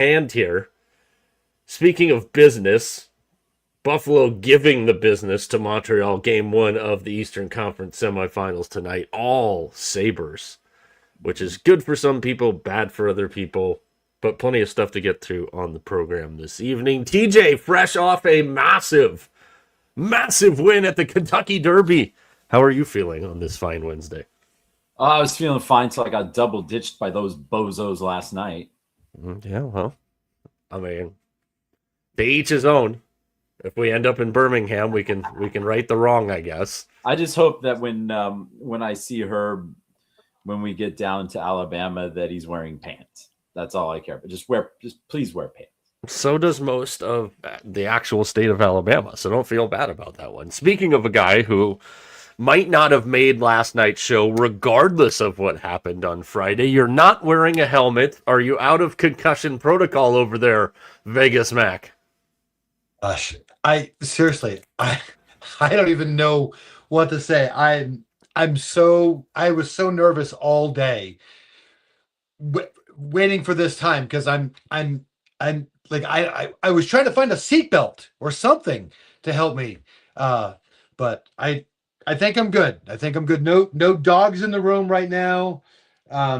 And here, speaking of business, Buffalo giving the business to Montreal, game one of the Eastern Conference semifinals tonight. All Sabres, which is good for some people, bad for other people, but plenty of stuff to get through on the program this evening. TJ, fresh off a massive win at the Kentucky Derby. How are you feeling on this fine Wednesday? I was feeling fine until I got double ditched by those bozos last night. Yeah, well, I mean, to each his own. If we end up in Birmingham, we can right the wrong, I guess. I just hope that when I see her, when we get down to Alabama, that he's wearing pants. That's all I care about. Just please wear pants. So does most of the actual state of Alabama, so don't feel bad about that one. Speaking of a guy who might not have made last night's show regardless of what happened on Friday, you're not wearing a helmet. Are you out of concussion protocol over there, Vegas Mac? Gosh, I seriously, I don't even know what to say. I was so nervous all day waiting for this time because I'm like I was trying to find a seatbelt or something to help me. But I think I'm good. I think I'm good. No dogs in the room right now.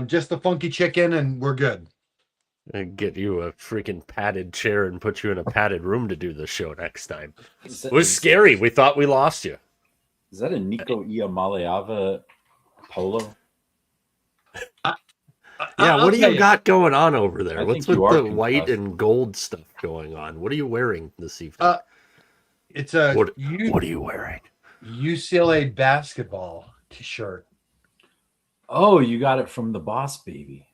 Just the funky chicken, and we're good. And get you a freaking padded chair and put you in a padded room to do the show next time. It was scary. We thought we lost you. Is that a Nico Iamaleava polo? Yeah, what do you got going on over there? What's with the white concussed. and gold stuff going on? What are you wearing this evening? It's a What are you wearing? UCLA basketball t-shirt. Oh, you got it from the Boss Baby.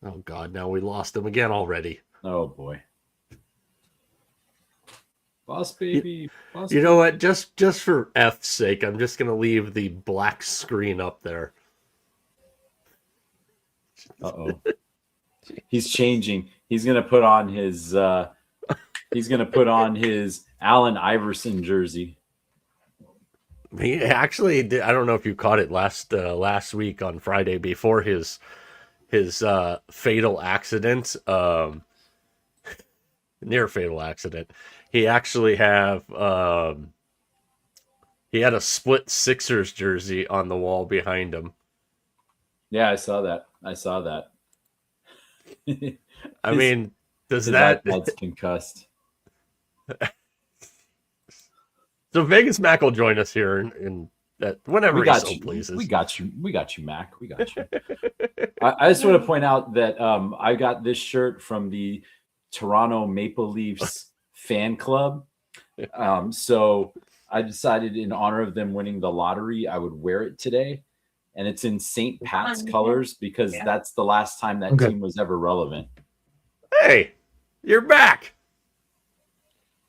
Oh, God, now we lost him again already. Oh, boy. Boss Baby. Boss You know what? Just for F's sake, I'm just going to leave the black screen up there. Uh-oh. He's changing. He's going to put on his Allen Iverson jersey. He actually did. I don't know if you caught it last week on Friday before his fatal accident, near fatal accident. He actually he had a split Sixers jersey on the wall behind him. Yeah, I saw that. I mean, does His that iPod's concussed? So Vegas Mac will join us here in that whenever he so pleases. We got you, Mac. We got you. I just want to point out that I got this shirt from the Toronto Maple Leafs fan club. So I decided in honor of them winning the lottery, I would wear it today. And it's in St. Pat's colors because that's the last time that team was ever relevant. Hey, you're back.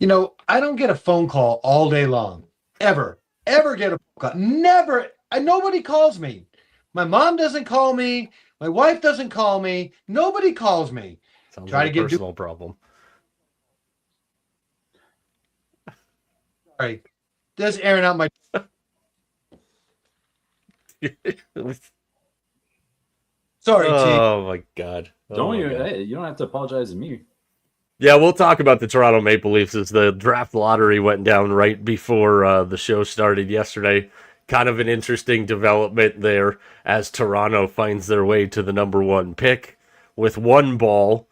You know, I don't get a phone call all day long. Ever get a phone call. Never. Nobody calls me. My mom doesn't call me. My wife doesn't call me. Nobody calls me. Sounds like a personal problem. Sorry. Just airing out my... Sorry, T. Oh, my God. You don't have to apologize to me. Yeah, we'll talk about the Toronto Maple Leafs as the draft lottery went down right before the show started yesterday. Kind of an interesting development there as Toronto finds their way to the number one pick with one ball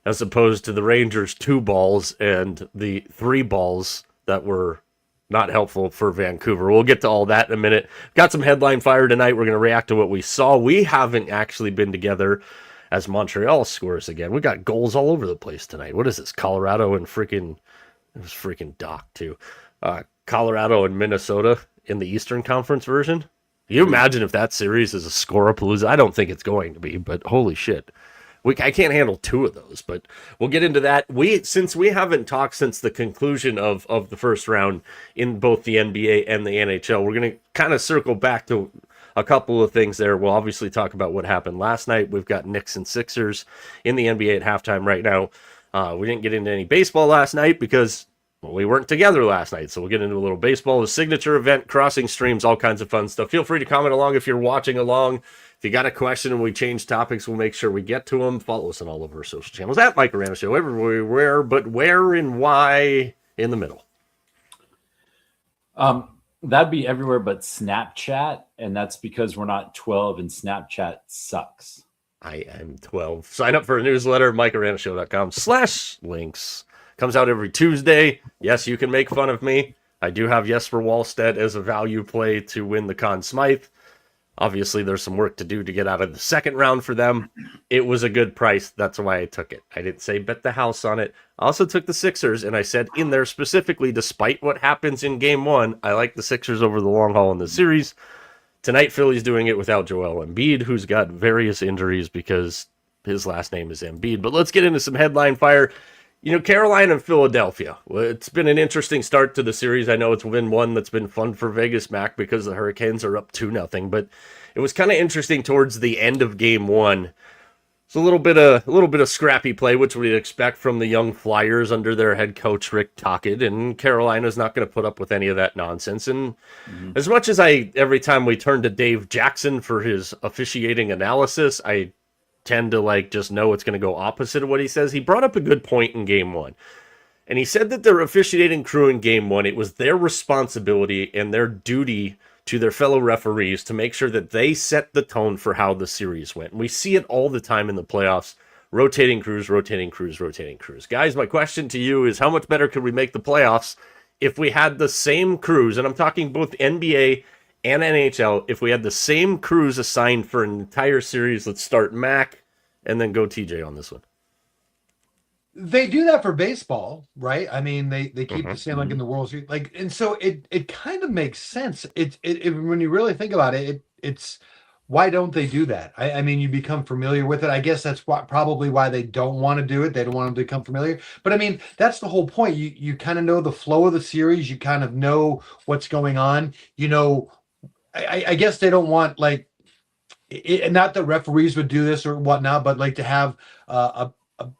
as opposed to the Rangers' 2 balls and the 3 balls that were not helpful for Vancouver. We'll get to all that in a minute. Got some headline fire tonight. We're going to react to what we saw. We haven't actually been together as Montreal scores again. We got goals all over the place tonight. What is this? Colorado and it was freaking Doc too. Colorado and Minnesota in the Eastern Conference version. Can you imagine if that series is a score-a-palooza? I don't think it's going to be, but holy shit. I can't handle 2 of those, but we'll get into that. Since we haven't talked since the conclusion of the first round in both the NBA and the NHL, we're going to kind of circle back to a couple of things there. We'll obviously talk about what happened last night. We've got Knicks and Sixers in the NBA at halftime right now. We didn't get into any baseball last night because we weren't together last night, so we'll get into a little baseball. The signature event, crossing streams, all kinds of fun stuff. Feel free to comment along if you're watching along. If If you got a question and we change topics, we'll make sure we get to them. Follow us on all of our social channels at Mike Arana Show, everywhere, but where and why in the middle. That'd be everywhere but Snapchat, and that's because we're not 12 and Snapchat sucks. I am 12. Sign up for a newsletter, MikeAranaShow.com/links. Comes out every Tuesday. Yes, you can make fun of me. I do have Jesper Wallstedt as a value play to win the Conn Smythe. Obviously, there's some work to do to get out of the second round for them. It was a good price. That's why I took it. I didn't say bet the house on it. I also took the Sixers, and I said in there specifically, despite what happens in game one, I like the Sixers over the long haul in the series. Tonight, Philly's doing it without Joel Embiid, who's got various injuries because his last name is Embiid. But let's get into some headline fire. You know, Carolina and Philadelphia. Well, it's been an interesting start to the series. I know it's been one that's been fun for Vegas, Mac, because the Hurricanes are up 2-0. But it was kind of interesting towards the end of game one. It's a little bit of scrappy play, which we'd expect from the young Flyers under their head coach Rick Tocchet, and Carolina's not going to put up with any of that nonsense. And as much as every time we turn to Dave Jackson for his officiating analysis, I tend to just know it's going to go opposite of what he says. He brought up a good point in game one. And he said that their officiating crew in game one, it was their responsibility and their duty to their fellow referees to make sure that they set the tone for how the series went. And we see it all the time in the playoffs. Rotating crews, rotating crews, rotating crews. Guys, my question to you is how much better could we make the playoffs if we had the same crews, and I'm talking both NBA and NHL, if we had the same crews assigned for an entire series? Let's start Mac and then go TJ on this one. They do that for baseball, right? I mean, they keep the same like in the World Series, and so it kind of makes sense. It when you really think about it, it's why don't they do that? I mean, you become familiar with it. I guess that's probably why they don't want to do it. They don't want them to become familiar. But I mean, that's the whole point. You kind of know the flow of the series. You kind of know what's going on. You know, I guess they don't want not that referees would do this or whatnot, but to have a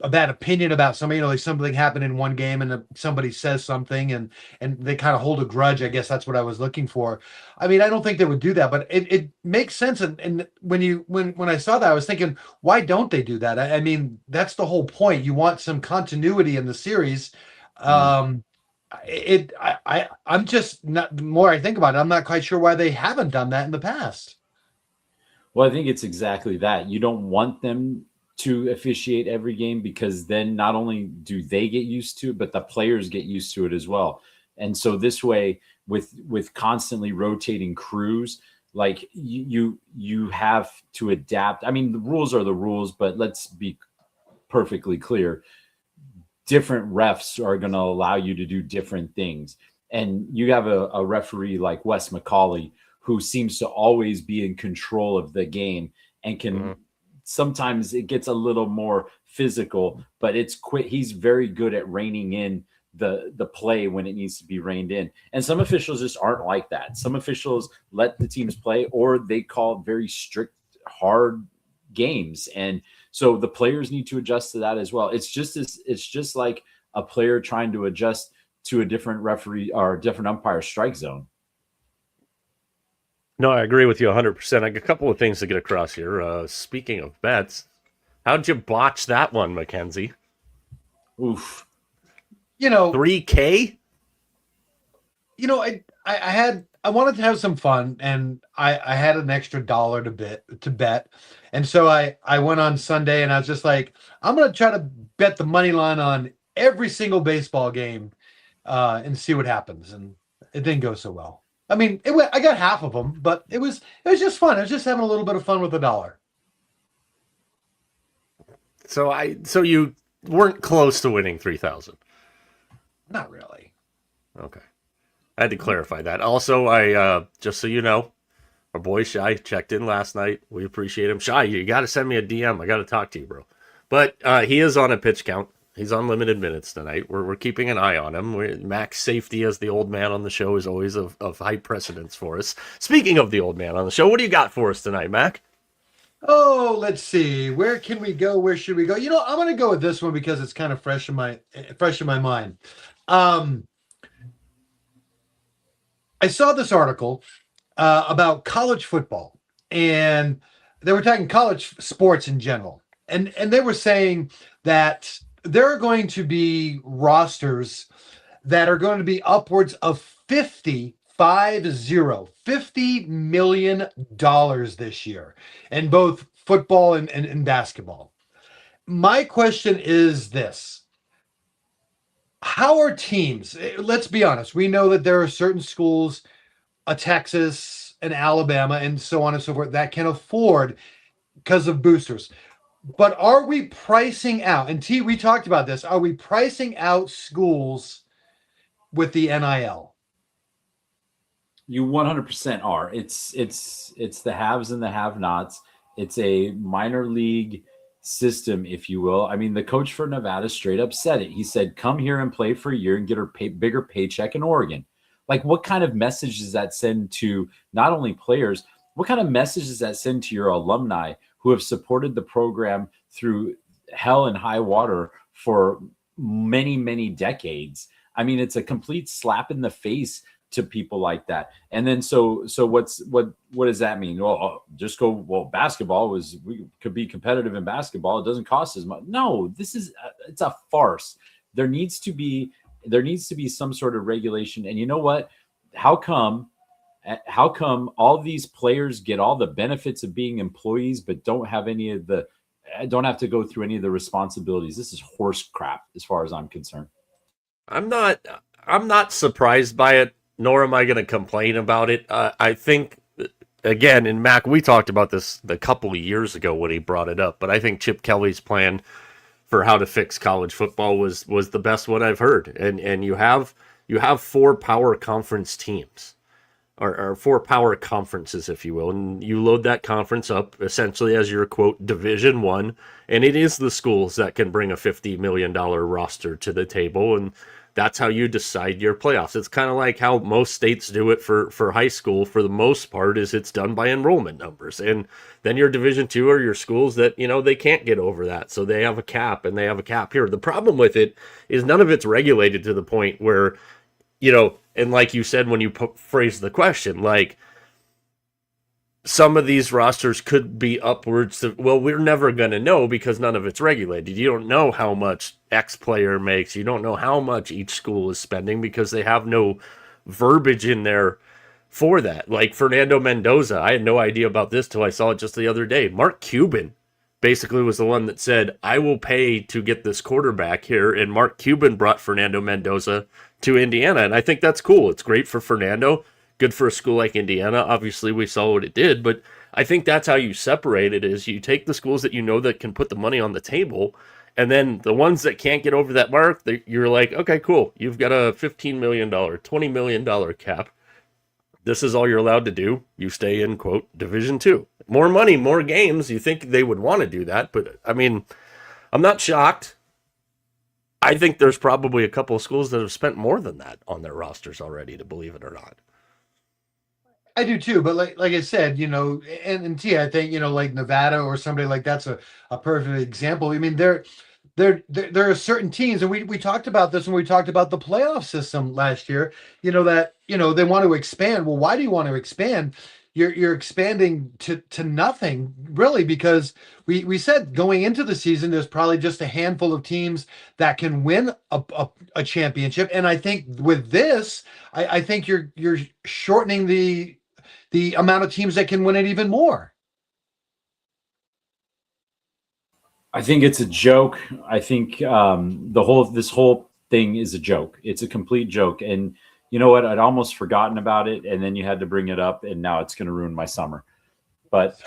bad opinion about somebody. You know, something happened in one game and somebody says something and they kind of hold a grudge. I guess that's what I was looking for. I mean, I don't think they would do that, but it makes sense. And when I saw that, I was thinking, why don't they do that? I mean, that's the whole point. You want some continuity in the series. I'm just not. The more I think about it, I'm not quite sure why they haven't done that in the past. Well, I think it's exactly that. You don't want them to officiate every game because then not only do they get used to it, but the players get used to it as well. And so this way, with constantly rotating crews, you have to adapt. I mean, the rules are the rules, but let's be perfectly clear. Different refs are going to allow you to do different things. And you have a referee like Wes McCauley, who seems to always be in control of the game and can sometimes it gets a little more physical, but it's quick. He's very good at reining in the play when it needs to be reined in. And some officials just aren't like that. Some officials let the teams play, or they call very strict, hard games. And so the players need to adjust to that as well. It's just like a player trying to adjust to a different referee or different umpire strike zone. No, I agree with you 100%. I got a couple of things to get across here. Speaking of bets, how'd you botch that one, Mackenzie? Oof. 3K? I wanted to have some fun, and I had an extra $1 to bet. And so I went on Sunday and I was just like, I'm going to try to bet the money line on every single baseball game and see what happens. And it didn't go so well. I mean, I got half of them, but it was just fun. I was just having a little bit of fun with $1. So you weren't close to winning 3,000. Not really. Okay. I had to clarify that. Also, I just so you know, our boy Shy checked in last night. We appreciate him. Shy, you got to send me a DM. I got to talk to you, bro. But he is on a pitch count. He's on limited minutes tonight. We're keeping an eye on him. Mac's safety as the old man on the show is always of high precedence for us. Speaking of the old man on the show, what do you got for us tonight, Mac? Oh, let's see. Where can we go? Where should we go? I'm going to go with this one because it's kind of fresh in my mind. I saw this article about college football, and they were talking college sports in general, and they were saying that there are going to be rosters that are going to be upwards of $50 million this year in both football and basketball. My question is this: how are teams? Let's be honest. We know that there are certain schools, a Texas, an Alabama, and so on and so forth, that can afford because of boosters. But are we pricing out? And T, we talked about this. Are we pricing out schools with the NIL? You 100% are. It's the haves and the have-nots. It's a minor league system, if you will. I mean, the coach for Nevada straight up said it. He said, "Come here and play for a year and get a bigger paycheck in Oregon." Like, what kind of message does that send to not only players? What kind of message does that send to your alumni who have supported the program through hell and high water for many, many decades? I mean, it's a complete slap in the face to people like that. And then so what does that mean? Well, just go, well, we could be competitive in basketball. It doesn't cost as much. No, it's a farce. There needs to be some sort of regulation. And you know what? How come all these players get all the benefits of being employees, but don't have to go through any of the responsibilities? This is horse crap as far as I'm concerned. I'm not surprised by it, nor am I going to complain about it. I think, again, in Mac, we talked about this a couple of years ago when he brought it up, but I think Chip Kelly's plan for how to fix college football was the best one I've heard. And you have 4 power conference teams, or 4 power conferences, if you will, and you load that conference up essentially as your, quote, Division I, and it is the schools that can bring a $50 million roster to the table, and that's how you decide your playoffs. It's kind of like how most states do it for high school. For the most part, is it's done by enrollment numbers. And then your Division II are your schools that, they can't get over that. So they have a cap, and they have a cap here. The problem with it is none of it's regulated to the point where, and like you said when you phrased the question, like, some of these rosters could be upwards of, well, we're never going to know because none of it's regulated. You don't know how much X player makes. You don't know how much each school is spending because they have no verbiage in there for that. Like Fernando Mendoza, I had no idea about this till I saw it just the other day. Mark Cuban basically was the one that said, "I will pay to get this quarterback here." And Mark Cuban brought Fernando Mendoza to Indiana. And I think that's cool. It's great for Fernando. Good for a school like Indiana. Obviously, we saw what it did, but I think that's how you separate it, is you take the schools that that can put the money on the table, and then the ones that can't get over that mark, you're like, okay, cool. You've got a $15 million, $20 million cap. This is all you're allowed to do. You stay in, quote, Division II. More money, more games. You think they would want to do that, but I mean, I'm not shocked. I think there's probably a couple of schools that have spent more than that on their rosters already, to believe it or not. I do too, but like I said, and T, I think like Nevada or somebody like that's a perfect example. I mean, there are certain teams, and we talked about this when we talked about the playoff system last year. That they want to expand. Well, why do you want to expand? You're expanding to nothing really, because we said going into the season there's probably just a handful of teams that can win a championship, and I think with this, I think you're shortening the amount of teams that can win it even more. I think it's a joke. I think this whole thing is a joke. It's a complete joke. And you know what? I'd almost forgotten about it, and then you had to bring it up, and now it's going to ruin my summer. But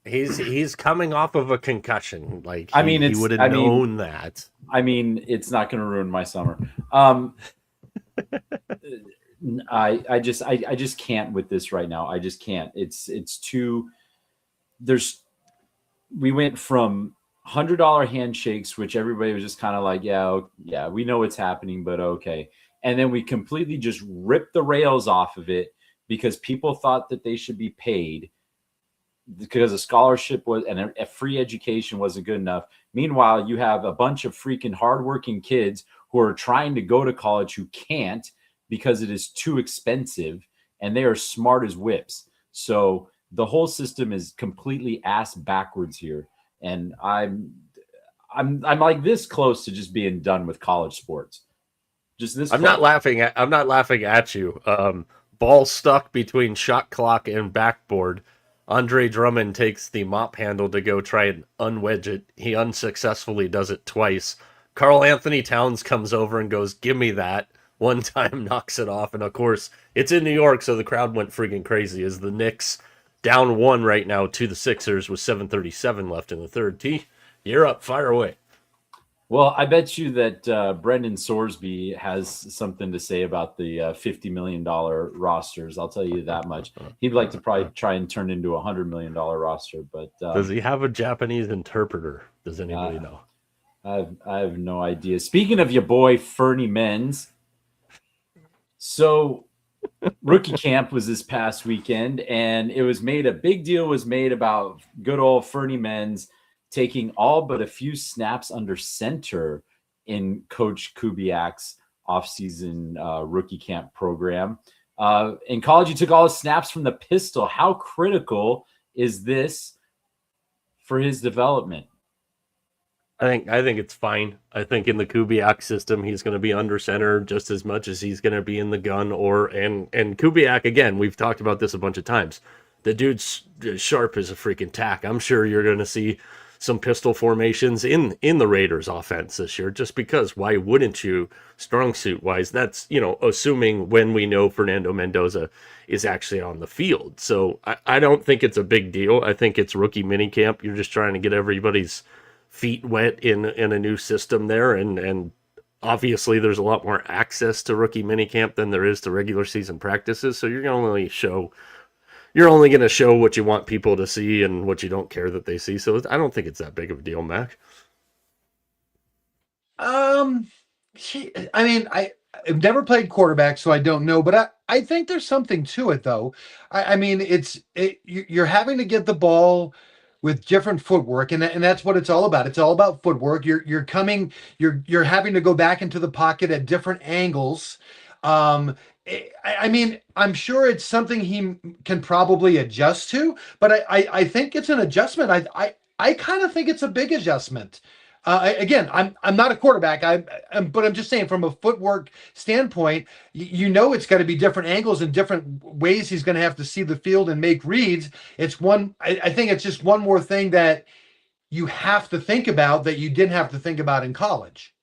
he's coming off of a concussion. Like, he would have known that. I mean, it's not going to ruin my summer. I just can't with this right now. I just can't. It's too. We went from $100 handshakes, which everybody was just kind of like, yeah, we know what's happening, but okay. And then we completely just ripped the rails off of it because people thought that they should be paid because a scholarship was and a free education wasn't good enough. Meanwhile, you have a bunch of freaking hardworking kids who are trying to go to college who can't because it is too expensive, and they are smart as whips. So The whole system is completely ass backwards here, and I'm like this close to just being done with college sports. Just this. I'm not laughing at you. Ball stuck between shot clock and backboard. Andre Drummond takes the mop handle to go try and unwedge it. He unsuccessfully does it twice. Karl Anthony Towns comes over and goes, "Give me that." One time knocks it off, and of course it's in New York, so the crowd went freaking crazy as the Knicks down 1 right now to the Sixers with 7:37 left in the third. T, you're up. Fire away. Well, I bet you that Brendan Sorsby has something to say about the $50 million rosters. I'll tell you that much. He'd like to probably try and turn into a $100 million roster, but does he have a Japanese interpreter? Does anybody know? I have no idea. Speaking of your boy Fernie Menz, so rookie camp was this past weekend, and a big deal was made about good old Fernie Menz taking all but a few snaps under center in Coach Kubiak's offseason rookie camp program. In college, he took all his snaps from the pistol. How critical is this for his development? I think it's fine. I think in the Kubiak system, he's going to be under center just as much as he's going to be in the gun. And Kubiak, again, we've talked about this a bunch of times. The dude's sharp as a freaking tack. I'm sure you're going to see some pistol formations in the Raiders offense this year, just because why wouldn't you, strong suit wise? That's, assuming when we know Fernando Mendoza is actually on the field. So I don't think it's a big deal. I think it's rookie minicamp. You're just trying to get everybody's feet wet in a new system there. And obviously there's a lot more access to rookie minicamp than there is to regular season practices. So you're only going to show what you want people to see and what you don't care that they see. So I don't think it's that big of a deal, Mac. I mean, I've never played quarterback, so I don't know, but I think there's something to it, though. I mean, you're having to get the ball with different footwork, and that's what it's all about. It's all about footwork. You're having to go back into the pocket at different angles. I mean, I'm sure it's something he can probably adjust to, but I think it's an adjustment. I kind of think it's a big adjustment. Again, I'm not a quarterback. But I'm just saying from a footwork standpoint, it's got to be different angles and different ways he's going to have to see the field and make reads. I think it's just one more thing that you have to think about that you didn't have to think about in college.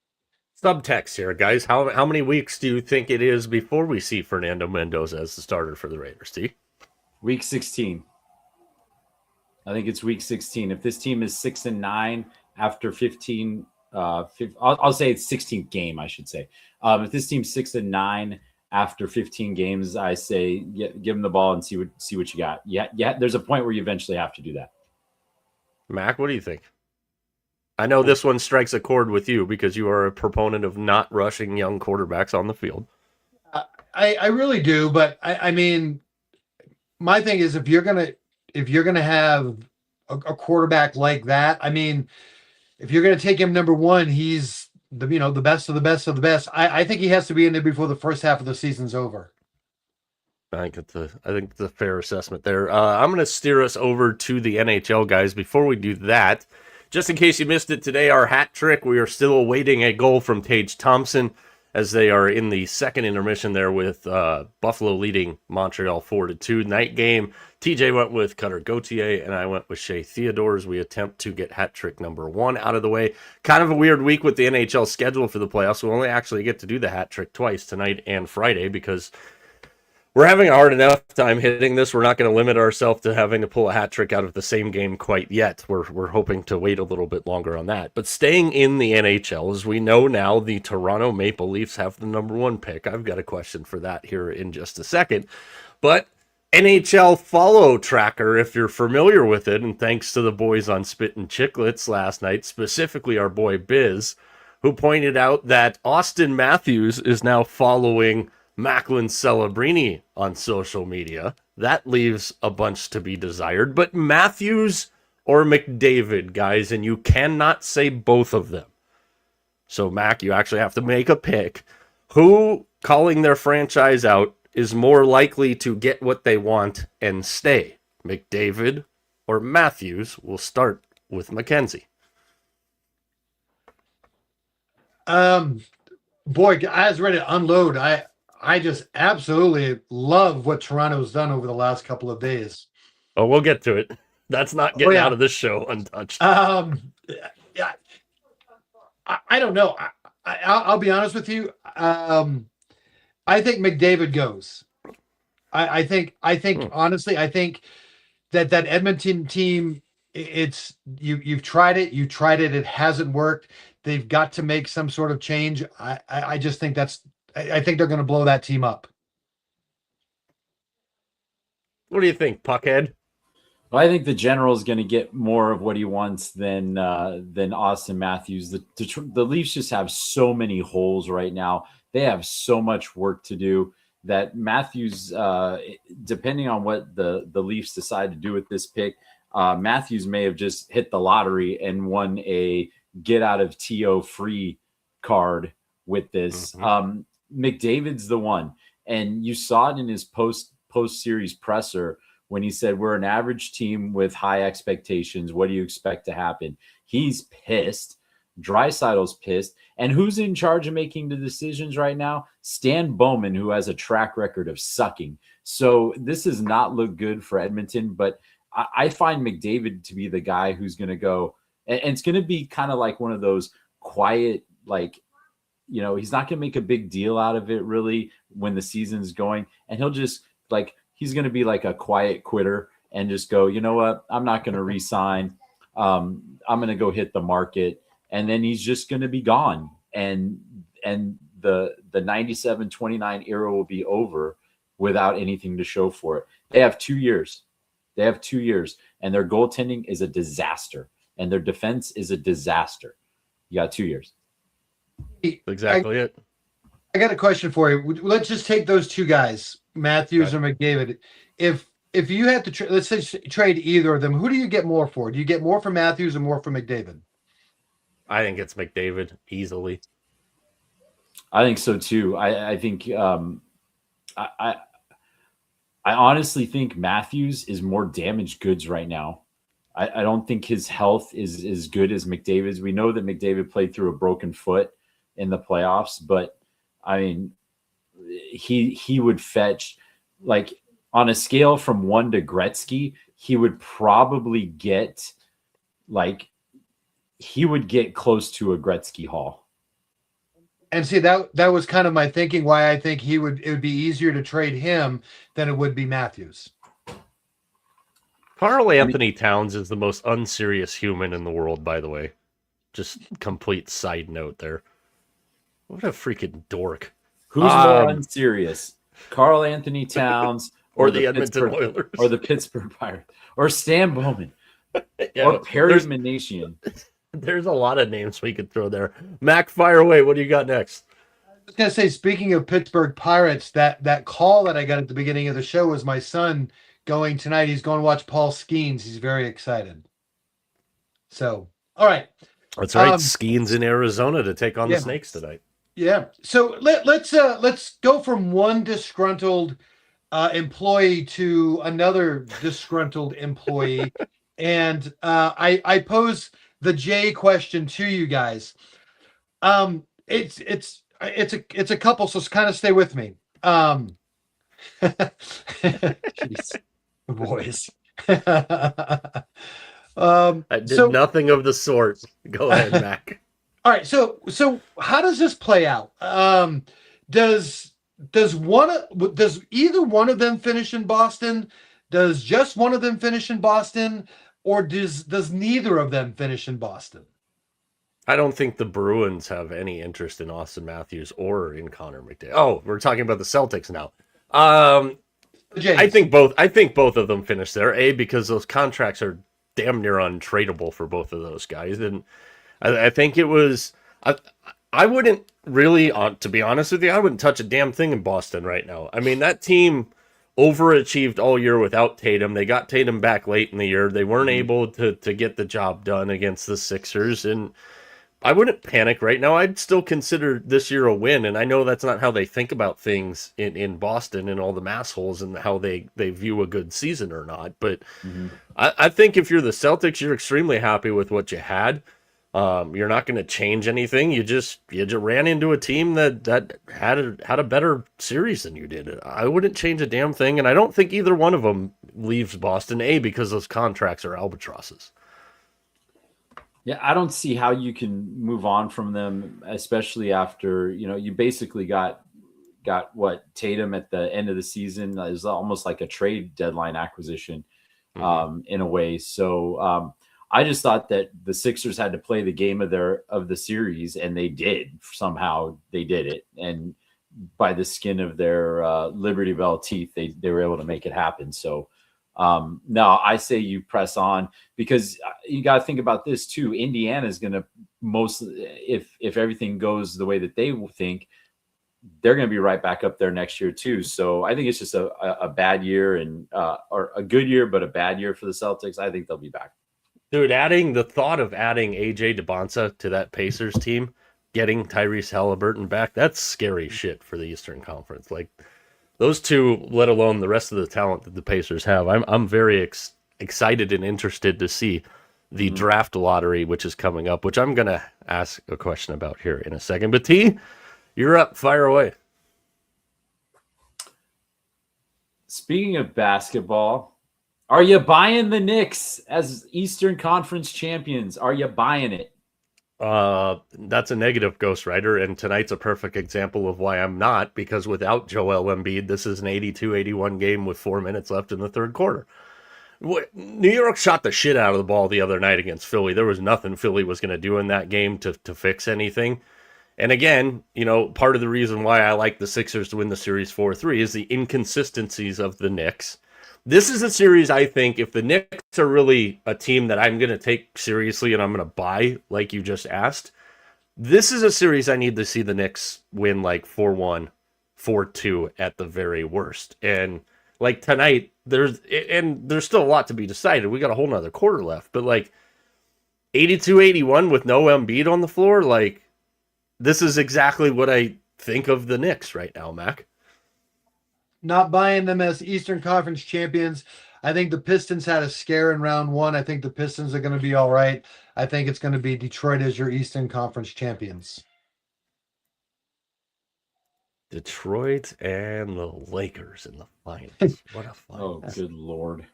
Subtext here, guys. How many weeks do you think it is before we see Fernando Mendoza as the starter for the Raiders, T? Week 16. I think it's week 16. If this team is 6-9 after 15, I'll say it's 16th game, I should say. If this team's 6-9 after 15 games, I say give them the ball and see what you got. Yeah. There's a point where you eventually have to do that. Mac, what do you think? I know this one strikes a chord with you because you are a proponent of not rushing young quarterbacks on the field. I really do, but I mean, my thing is if you're gonna have a quarterback like that, I mean, if you're gonna take him number one, he's the best of the best of the best. I think he has to be in there before the first half of the season's over. I think it's a fair assessment there. I'm going to steer us over to the NHL, guys. Before we do that, just in case you missed it today, our hat trick, we are still awaiting a goal from Tage Thompson as they are in the second intermission there with Buffalo leading Montreal 4-2. Night game, TJ went with Cutter Gauthier, and I went with Shea Theodore as we attempt to get hat trick number 1 out of the way. Kind of a weird week with the NHL schedule for the playoffs. We only actually get to do the hat trick twice, tonight and Friday, because we're having a hard enough time hitting this. We're not going to limit ourselves to having to pull a hat trick out of the same game quite yet. We're hoping to wait a little bit longer on that. But staying in the NHL, as we know now, the Toronto Maple Leafs have the number 1 pick. I've got a question for that here in just a second. But NHL follow tracker, if you're familiar with it, and thanks to the boys on Spit and Chicklets last night, specifically our boy Biz, who pointed out that Austin Matthews is now following Macklin Celebrini on social media. That leaves a bunch to be desired. But Matthews or McDavid, guys, and you cannot say both of them. So, Mac, you actually have to make a pick. Who, calling their franchise out, is more likely to get what they want and stay? McDavid, or Matthews? We'll start with Mackenzie. Boy, I was ready to unload. I just absolutely love what Toronto's done over the last couple of days. Oh, we'll get to it. That's not Oh, getting yeah. out of this show untouched. Yeah, I don't know. I'll be honest with you. I think McDavid goes. I think honestly, I think that Edmonton team, it's you've tried it, it hasn't worked. They've got to make some sort of change. I just think I think they're going to blow that team up. What do you think, Puckhead? Well, I think the general is going to get more of what he wants than Austin Matthews. The Leafs just have so many holes right now. They have so much work to do that Matthews, depending on what the Leafs decide to do with this pick, Matthews may have just hit the lottery and won a get out of TO free card with this. Mhm. McDavid's the one, and you saw it in his post series presser when he said, we're an average team with high expectations. What do you expect to happen? He's pissed. Draisaitl's pissed. And who's in charge of making the decisions right now? Stan Bowman, who has a track record of sucking. So this does not look good for Edmonton, but I find McDavid to be the guy who's going to go, and it's going to be kind of like one of those quiet, like, you know, he's not going to make a big deal out of it really when the season's going. And he'll just like, he's going to be like a quiet quitter and just go, you know what? I'm not going to re-sign. I'm going to go hit the market. And then he's just going to be gone. And the 97-29 era will be over without anything to show for it. They have 2 years. And their goaltending is a disaster. And their defense is a disaster. You got 2 years. Exactly it. I got a question for you. Let's just take those two guys, Matthews or McDavid. If you had to, let's say trade either of them, who do you get more for? Do you get more for Matthews or more for McDavid? I think it's McDavid easily. I think so too. I think I honestly think Matthews is more damaged goods right now. I don't think his health is as good as McDavid's. We know that McDavid played through a broken foot in the playoffs, but I mean, he would fetch, like, on a scale from 1 to Gretzky, he would probably get close to a Gretzky haul. And see, that was kind of my thinking why I think it would be easier to trade him than it would be Matthews. Karl Anthony Towns is the most unserious human in the world, by the way. Just complete side note there. What a freaking dork. Who's more unserious? Karl Anthony Towns or the Edmonton Oilers? Or the Pittsburgh Pirates? Or Stan Bowman? Or Perry Manasian? There's a lot of names we could throw there. Mac, fire away. What do you got next? I was going to say, speaking of Pittsburgh Pirates, that call that I got at the beginning of the show was my son going tonight. He's going to watch Paul Skeens. He's very excited. So, all right. That's right. Skeens in Arizona to take on the Snakes tonight. Yeah. So let's go from one disgruntled employee to another disgruntled employee, and I pose the J question to you guys. It's a couple, so kind of stay with me. Jeez, boys. I did nothing of the sort. Go ahead, Mac. All right, so how does this play out? Does either one of them finish in Boston? Does just one of them finish in Boston, or does neither of them finish in Boston? I don't think the Bruins have any interest in Austin Matthews or in Connor McDavid. Oh, we're talking about the Celtics now. I think both of them finish there. Because those contracts are damn near untradeable for both of those guys, and I think it was. I wouldn't really, to be honest with you, I wouldn't touch a damn thing in Boston right now. I mean, that team overachieved all year without Tatum. They got Tatum back late in the year. They weren't able to get the job done against the Sixers, and I wouldn't panic right now. I'd still consider this year a win, and I know that's not how they think about things in Boston and all the mass holes and how they view a good season or not. But Mm-hmm. I think if you're the Celtics, you're extremely happy with what you had. You're not going to change anything. You just ran into a team that had a better series than you did. I wouldn't change a damn thing, and I don't think either one of them leaves Boston. Because those contracts are albatrosses. Yeah, I don't see how you can move on from them, especially after, you basically got what Tatum at the end of the season is almost like a trade deadline acquisition, in a way. So I just thought that the Sixers had to play the game of the series, and they did. Somehow they did it, and by the skin of their Liberty Bell teeth, they were able to make it happen. So no, I say you press on, because you got to think about this too. Indiana is going to if everything goes the way that they think, they're going to be right back up there next year too. So I think it's just a bad year or a good year, but a bad year for the Celtics. I think they'll be back. Dude, the thought of adding AJ DeBonsa to that Pacers team, getting Tyrese Halliburton back, that's scary shit for the Eastern Conference. Like those two, let alone the rest of the talent that the Pacers have. I'm very excited and interested to see the draft lottery, which is coming up, which I'm going to ask a question about here in a second. But T, you're up. Fire away. Speaking of basketball, are you buying the Knicks as Eastern Conference champions? Are you buying it? That's a negative, Ghost Rider, and tonight's a perfect example of why I'm not, because without Joel Embiid, this is an 82-81 game with 4 minutes left in the third quarter. New York shot the shit out of the ball the other night against Philly. There was nothing Philly was going to do in that game to fix anything. And again, part of the reason why I like the Sixers to win the series 4-3 is the inconsistencies of the Knicks. This is a series, I think, if the Knicks are really a team that I'm going to take seriously and I'm going to buy, like you just asked, this is a series I need to see the Knicks win like 4-1, 4-2 at the very worst. And like tonight, there's still a lot to be decided. We got a whole nother quarter left. But like 82-81 with no Embiid on the floor, like this is exactly what I think of the Knicks right now, Mac. Not buying them as Eastern Conference champions. I think the Pistons had a scare in round one. I think the Pistons are going to be all right. I think it's going to be Detroit as your Eastern Conference champions. Detroit and the Lakers in the finals. What a fight. Oh, good Lord.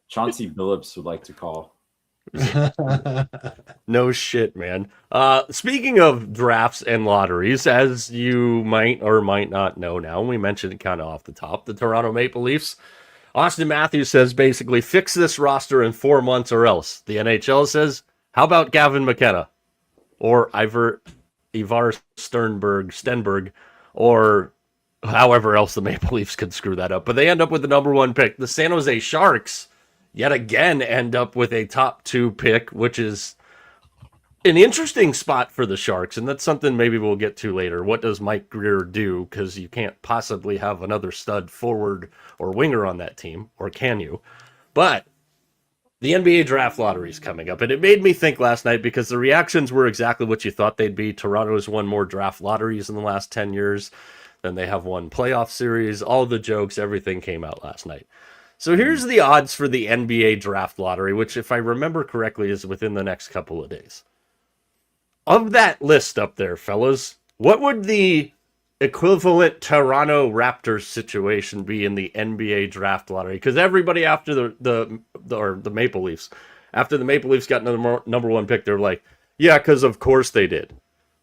Chauncey Billups would like to call. No shit, man. Speaking of drafts and lotteries, as you might or might not know now, we mentioned it kind of off the top, the Toronto Maple Leafs. Austin Matthews says basically fix this roster in 4 months or else. The NHL says, how about Gavin McKenna? Or Ivar Stenberg, or however else the Maple Leafs could screw that up. But they end up with the number 1 pick. The San Jose Sharks yet again end up with a top 2 pick, which is an interesting spot for the Sharks, and that's something maybe we'll get to later. What does Mike Greer do? Because you can't possibly have another stud forward or winger on that team, or can you? But the NBA draft lottery is coming up, and it made me think last night because the reactions were exactly what you thought they'd be. Toronto has won more draft lotteries in the last 10 years than they have won playoff series. All the jokes, everything came out last night. So here's the odds for the NBA draft lottery, which, if I remember correctly, is within the next couple of days. Of that list up there, fellas, what would the equivalent Toronto Raptors situation be in the NBA draft lottery? Because everybody after the Maple Leafs, after the Maple Leafs got number 1 pick, they're like, yeah, because of course they did.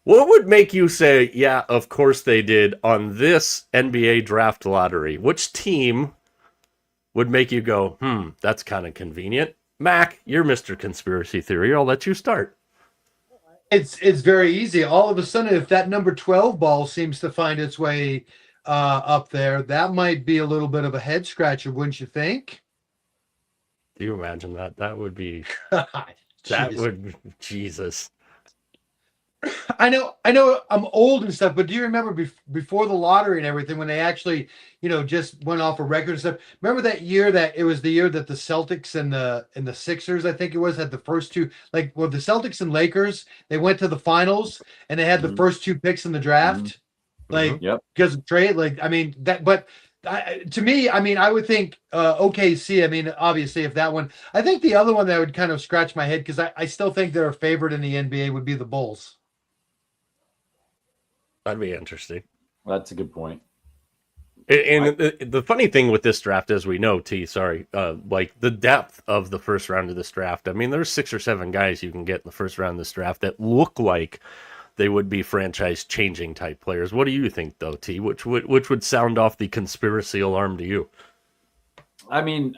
What would make you say, yeah, of course they did on this NBA draft lottery? Which team would make you go, that's kind of convenient? Mac, you're Mr. Conspiracy Theory. I'll let you start. It's very easy. All of a sudden, if that number 12 ball seems to find its way up there, that might be a little bit of a head scratcher, wouldn't you think? Do you imagine that? That would be... Jesus. Jesus. I know I'm old and stuff, but do you remember before the lottery and everything when they actually, just went off a record and stuff? Remember that year that it was the year that the Celtics and the Sixers, I think it was, had the first two, like, well, the Celtics and Lakers, they went to the finals and they had the Mhm. first two picks in the Mhm. draft, Mhm. like Yep. because of trade. Like, I mean that, but to me, I mean, I would think OKC. I mean, obviously, if that one, I think the other one that would kind of scratch my head because I still think they're a favorite in the NBA would be the Bulls. That'd be interesting. That's a good point. And the funny thing with this draft, as we know, like the depth of the first round of this draft. I mean, there's 6 or 7 guys you can get in the first round of this draft that look like they would be franchise changing type players. What do you think, though, T? Which would sound off the conspiracy alarm to you? I mean,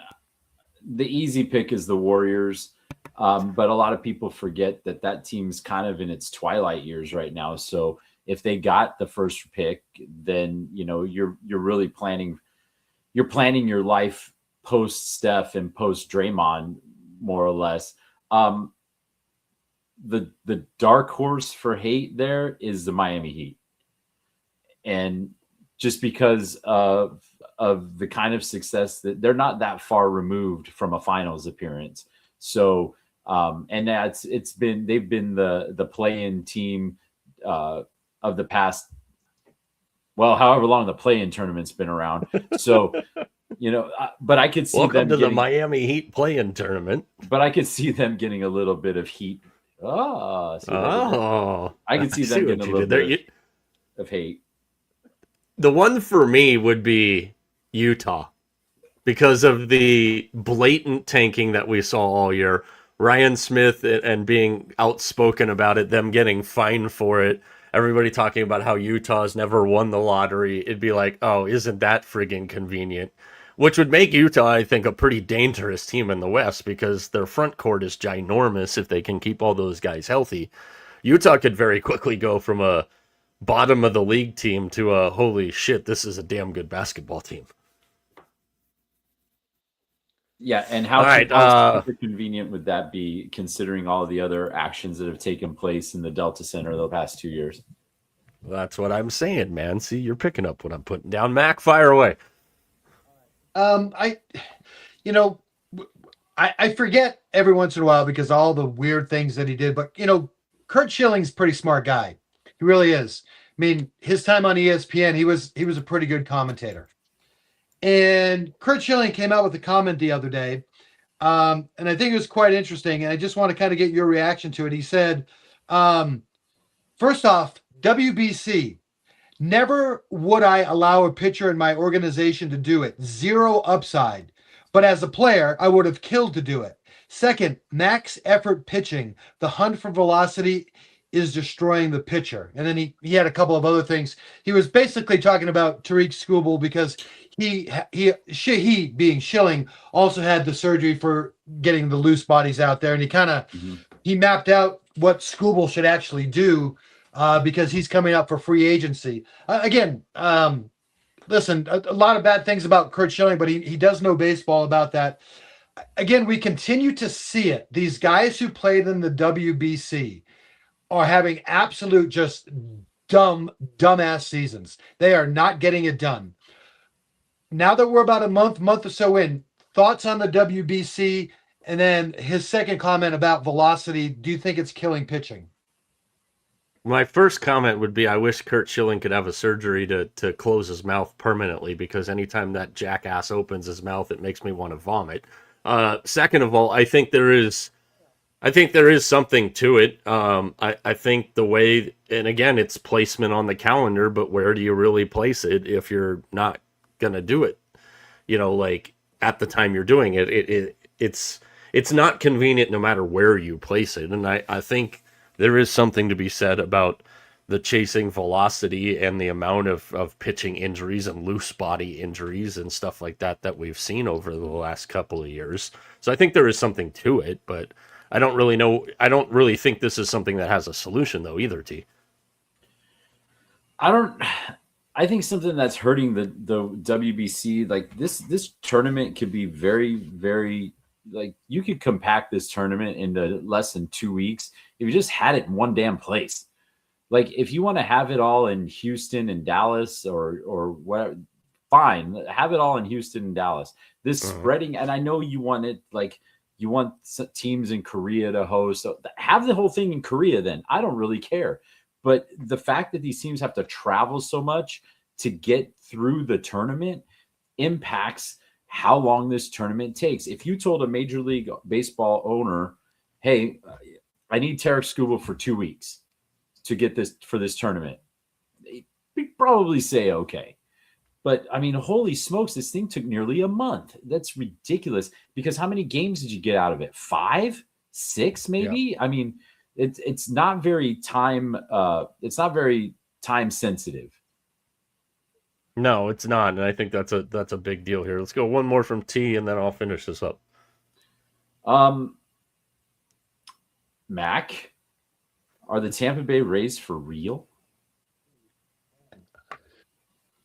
the easy pick is the Warriors, but a lot of people forget that team's kind of in its twilight years right now. So if they got the first pick, then you're really planning your life post Steph and post Draymond, more or less. The dark horse for hate there is the Miami Heat, and just because of the kind of success that they're not that far removed from a finals appearance. So and they've been the play-in team of the past, well, however long the play-in tournament's been around. So but I could see Welcome to them the Miami Heat play-in tournament. but I could see them getting a little bit of heat. I could see them getting a little bit of hate. The one for me would be Utah because of the blatant tanking that we saw all year. Ryan Smith and being outspoken about it, them getting fined for it. Everybody talking about how Utah's never won the lottery. It'd be like, oh, isn't that friggin' convenient? Which would make Utah, I think, a pretty dangerous team in the West because their front court is ginormous if they can keep all those guys healthy. Utah could very quickly go from a bottom of the league team to a holy shit, this is a damn good basketball team. Yeah, and All right, how super convenient would that be, considering all the other actions that have taken place in the Delta Center the past 2 years? That's what I'm saying, man. See, you're picking up what I'm putting down. Mac, fire away. I forget every once in a while because all the weird things that he did, but Kurt Schilling's a pretty smart guy. He really is. I mean, his time on ESPN, he was a pretty good commentator. And Kurt Schilling came out with a comment the other day, and I think it was quite interesting. And I just want to kind of get your reaction to it. He said, first off, WBC, never would I allow a pitcher in my organization to do it. Zero upside. But as a player, I would have killed to do it. Second, max effort pitching. The hunt for velocity is destroying the pitcher. And then he had a couple of other things. He was basically talking about Tariq Skubal because he being Schilling also had the surgery for getting the loose bodies out there, and he mapped out what Skubal should actually do because he's coming up for free agency again. Listen, a lot of bad things about Kurt Schilling, but he does know baseball about that. Again, we continue to see it. These guys who played in the WBC are having absolute just dumbass seasons. They are not getting it done. Now that we're about a month or so in, thoughts on the WBC, and then his second comment about velocity. Do you think it's killing pitching? My first comment would be I wish Kurt Schilling could have a surgery to close his mouth permanently because anytime that jackass opens his mouth, it makes me want to vomit. Second of all, I think there is something to it. I think the way, and again, it's placement on the calendar, but where do you really place it if you're not going to do it? Like at the time you're doing it, it's not convenient no matter where you place it. And I think there is something to be said about the chasing velocity and the amount of pitching injuries and loose body injuries and stuff like that we've seen over the last couple of years. So I think there is something to it, but I don't really know. I don't really think this is something that has a solution though either, T. I think something that's hurting the WBC, like this tournament could be very, very, like, you could compact this tournament into less than 2 weeks if you just had it in one damn place. Like, if you want to have it all in Houston and Dallas or whatever, fine, have it all in Houston and Dallas. This spreading, and I know you want it, like, you want teams in Korea to host. So have the whole thing in Korea then. I don't really care. But the fact that these teams have to travel so much to get through the tournament impacts how long this tournament takes. If you told a Major League Baseball owner, hey, I need Tarek Skubal for 2 weeks to get this for this tournament, they'd probably say okay. But I mean, holy smokes, this thing took nearly a month. That's ridiculous. Because how many games did you get out of it? 5, 6, maybe? Yeah. I mean, it's not very time sensitive. No, it's not, and I think that's a big deal here. Let's go one more from T, and then I'll finish this up. Mac, are the Tampa Bay Rays for real?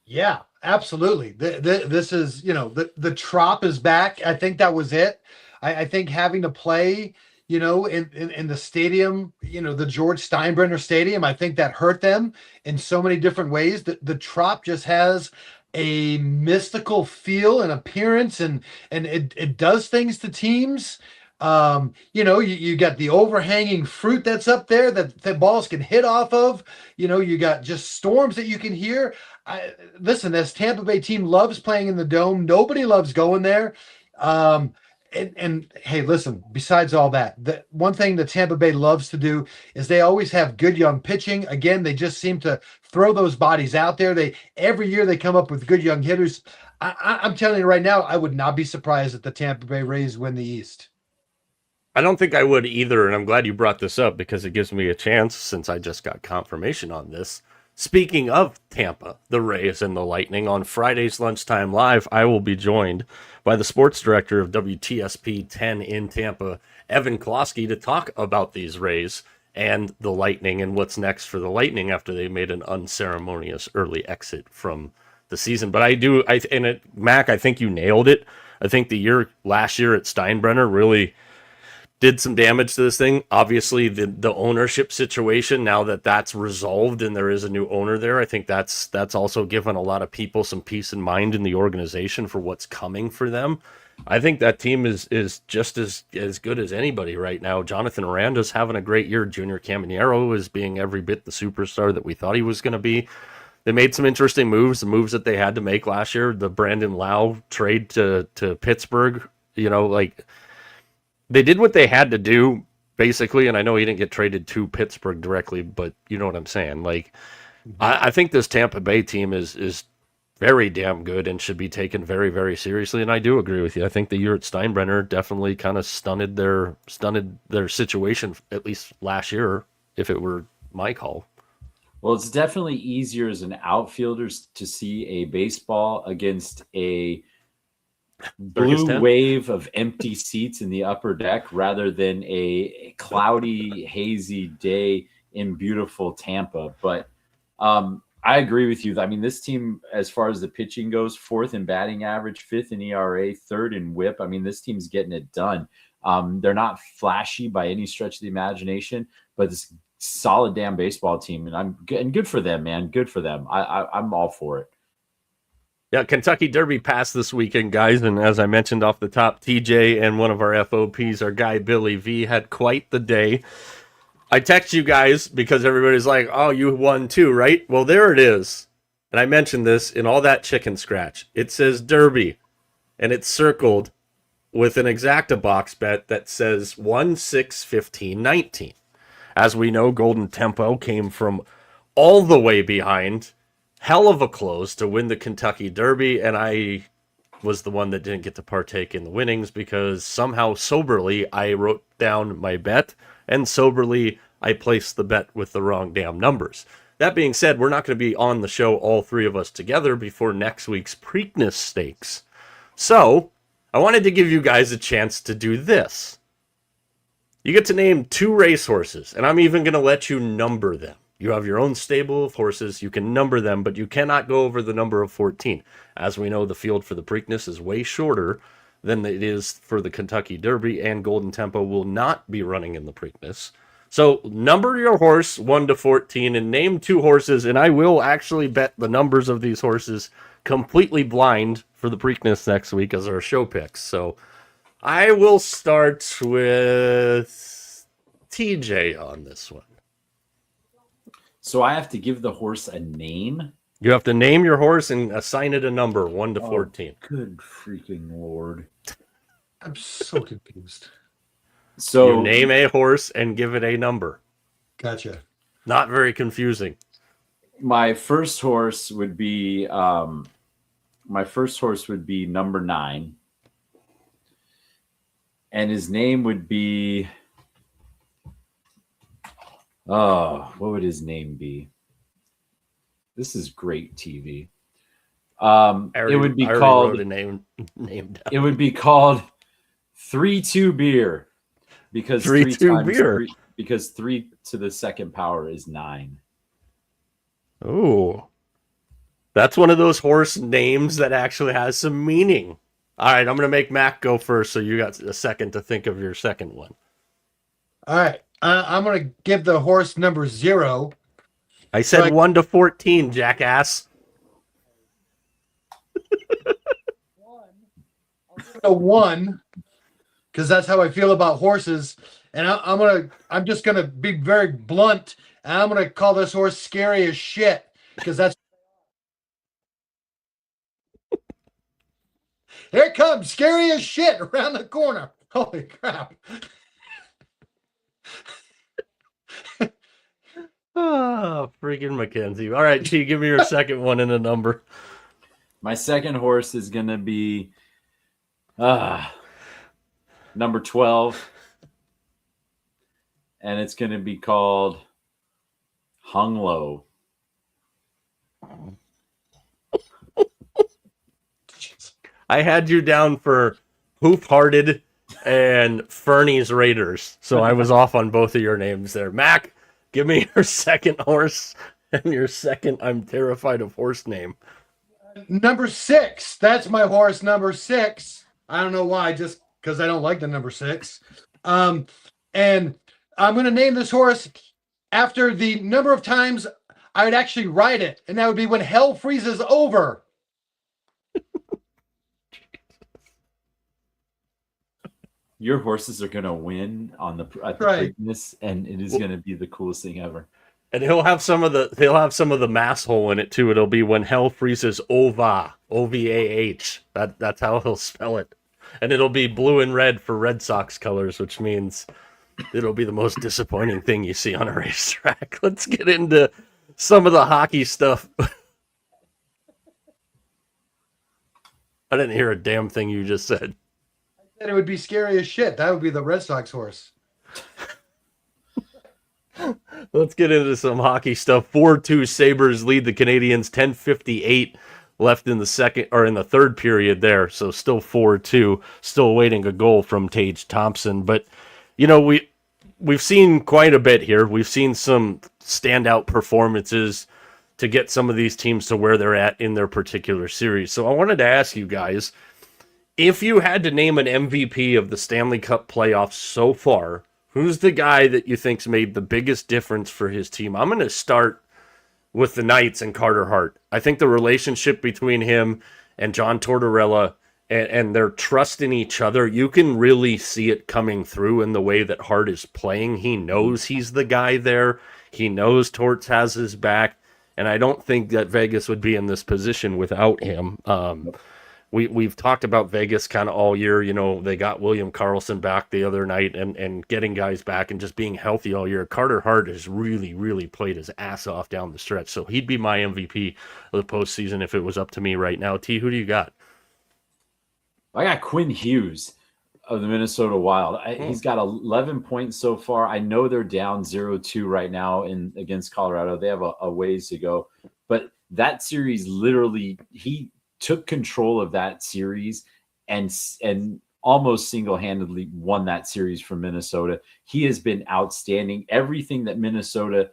Yeah, absolutely. This is, the trop is back. I think that was it. I think having to play, in the stadium, the George Steinbrenner Stadium, I think that hurt them in so many different ways. The trop just has a mystical feel and appearance, and it does things to teams. You got the overhanging fruit that's up there that the balls can hit off of. You got just storms that you can hear. Listen, this Tampa Bay team loves playing in the Dome. Nobody loves going there. And hey, listen, besides all that, the one thing that Tampa Bay loves to do is they always have good young pitching. Again, they just seem to throw those bodies out there. Every year they come up with good young hitters. I'm telling you right now, I would not be surprised if the Tampa Bay Rays win the East. I don't think I would either, and I'm glad you brought this up because it gives me a chance, since I just got confirmation on this. Speaking of Tampa, the Rays, and the Lightning, on Friday's Lunchtime Live, I will be joined by the sports director of WTSP 10 in Tampa, Evan Klosky, to talk about these Rays and the Lightning and what's next for the Lightning after they made an unceremonious early exit from the season. But Mac, I think you nailed it. I think last year at Steinbrenner really did some damage to this thing. Obviously, the ownership situation, now that that's resolved and there is a new owner there, I think that's also given a lot of people some peace of mind in the organization for what's coming for them. I think that team is just as good as anybody right now. Jonathan Aranda's having a great year. Junior Caminero is being every bit the superstar that we thought he was going to be. They made some interesting moves, the moves that they had to make last year. The Brandon Lau trade to Pittsburgh, they did what they had to do, basically, and I know he didn't get traded to Pittsburgh directly, but you know what I'm saying. I think this Tampa Bay team is very damn good and should be taken very, very seriously, and I do agree with you. I think the year at Steinbrenner definitely kind of stunted their situation, at least last year, if it were my call. Well, it's definitely easier as an outfielder to see a baseball against a blue wave of empty seats in the upper deck rather than a cloudy, hazy day in beautiful Tampa. But I agree with you. I mean, this team, as far as the pitching goes, 4th in batting average, 5th in ERA, 3rd in WHIP. I mean, this team's getting it done. They're not flashy by any stretch of the imagination, but this solid damn baseball team, and good for them, man. Good for them. I'm all for it. Yeah, Kentucky Derby passed this weekend, guys, and as I mentioned off the top, TJ and one of our FOPs, our guy Billy V, had quite the day. I text you guys because everybody's like, oh, you won too, right? Well, there it is. And I mentioned this in all that chicken scratch. It says Derby, and it's circled with an exacta box bet that says 1, 6, 15, 19. As we know, Golden Tempo came from all the way behind, hell of a close to win the Kentucky Derby, and I was the one that didn't get to partake in the winnings because somehow soberly I wrote down my bet, and soberly I placed the bet with the wrong damn numbers. That being said, we're not going to be on the show, all three of us together, before next week's Preakness Stakes. So, I wanted to give you guys a chance to do this. You get to name 2 racehorses, and I'm even going to let you number them. You have your own stable of horses. You can number them, but you cannot go over the number of 14. As we know, the field for the Preakness is way shorter than it is for the Kentucky Derby, and Golden Tempo will not be running in the Preakness. So number your horse 1 to 14 and name 2 horses, and I will actually bet the numbers of these horses completely blind for the Preakness next week as our show picks. So I will start with TJ on this one. So I have to give the horse a name? You have to name your horse and assign it a number 1 to 14. Good freaking Lord. I'm so confused. So You name a horse and give it a number. Gotcha. Not very confusing. my first horse would be number 9. And his name would be what would his name be? This is great TV. It would be called wrote a name down. It would be called 3-2 beer because 3-2 beer. Because 3 to the second power is 9. Oh, that's one of those horse names that actually has some meaning. All right, I'm going to make Mac go first, so you got a second to think of your second one. All right. I'm going to give the horse number 0. I said 1 to 14, jackass. A 1, because that's how I feel about horses. And I'm just going to be very blunt. And I'm going to call this horse Scary as Shit, because that's. Here it comes, Scary as Shit, around the corner. Holy crap. Oh, freaking Mackenzie. All right, G, give me your second one and a number. My second horse is going to be number 12. And it's going to be called Hung Low. I had you down for Hoof-Hearted and Fernie's Raiders, so I was off on both of your names there. Mac, give me your second horse and your second I'm terrified of horse name. Number 6. That's my horse, number 6. I don't know why, just because I don't like the number 6. And I'm going to name this horse after the number of times I would actually ride it, and that would be when hell freezes over. Your horses are going to win at the Preakness, and it is going to be the coolest thing ever. And he'll have some of the mass hole in it too. It'll be when hell freezes over, OVAH. That's how he'll spell it. And it'll be blue and red for Red Sox colors, which means it'll be the most disappointing thing you see on a racetrack. Let's get into some of the hockey stuff. I didn't hear a damn thing you just said. I said it would be Scary as Shit. That would be the Red Sox horse. Let's get into some hockey stuff. 4-2 Sabres lead the Canadiens. 10:58 left in the third period there. So still 4-2. Still awaiting a goal from Tage Thompson. But we've seen quite a bit here. We've seen some standout performances to get some of these teams to where they're at in their particular series. So I wanted to ask you guys, if you had to name an MVP of the Stanley Cup playoffs so far, who's the guy that you think's made the biggest difference for his team? I'm going to start with the Knights and Carter Hart. I think the relationship between him and John Tortorella and their trust in each other, you can really see it coming through in the way that Hart is playing. He knows he's the guy there. He knows Torts has his back. And I don't think that Vegas would be in this position without him. We've talked about Vegas kind of all year. They got William Karlsson back the other night and getting guys back and just being healthy all year. Carter Hart has really, really played his ass off down the stretch. So he'd be my MVP of the postseason if it was up to me right now. T, who do you got? I got Quinn Hughes of the Minnesota Wild. He's got 11 points so far. I know they're down 0-2 right now against Colorado. They have a ways to go. But that series, literally, he took control of that series and almost single-handedly won that series for Minnesota. He has been outstanding. Everything that Minnesota,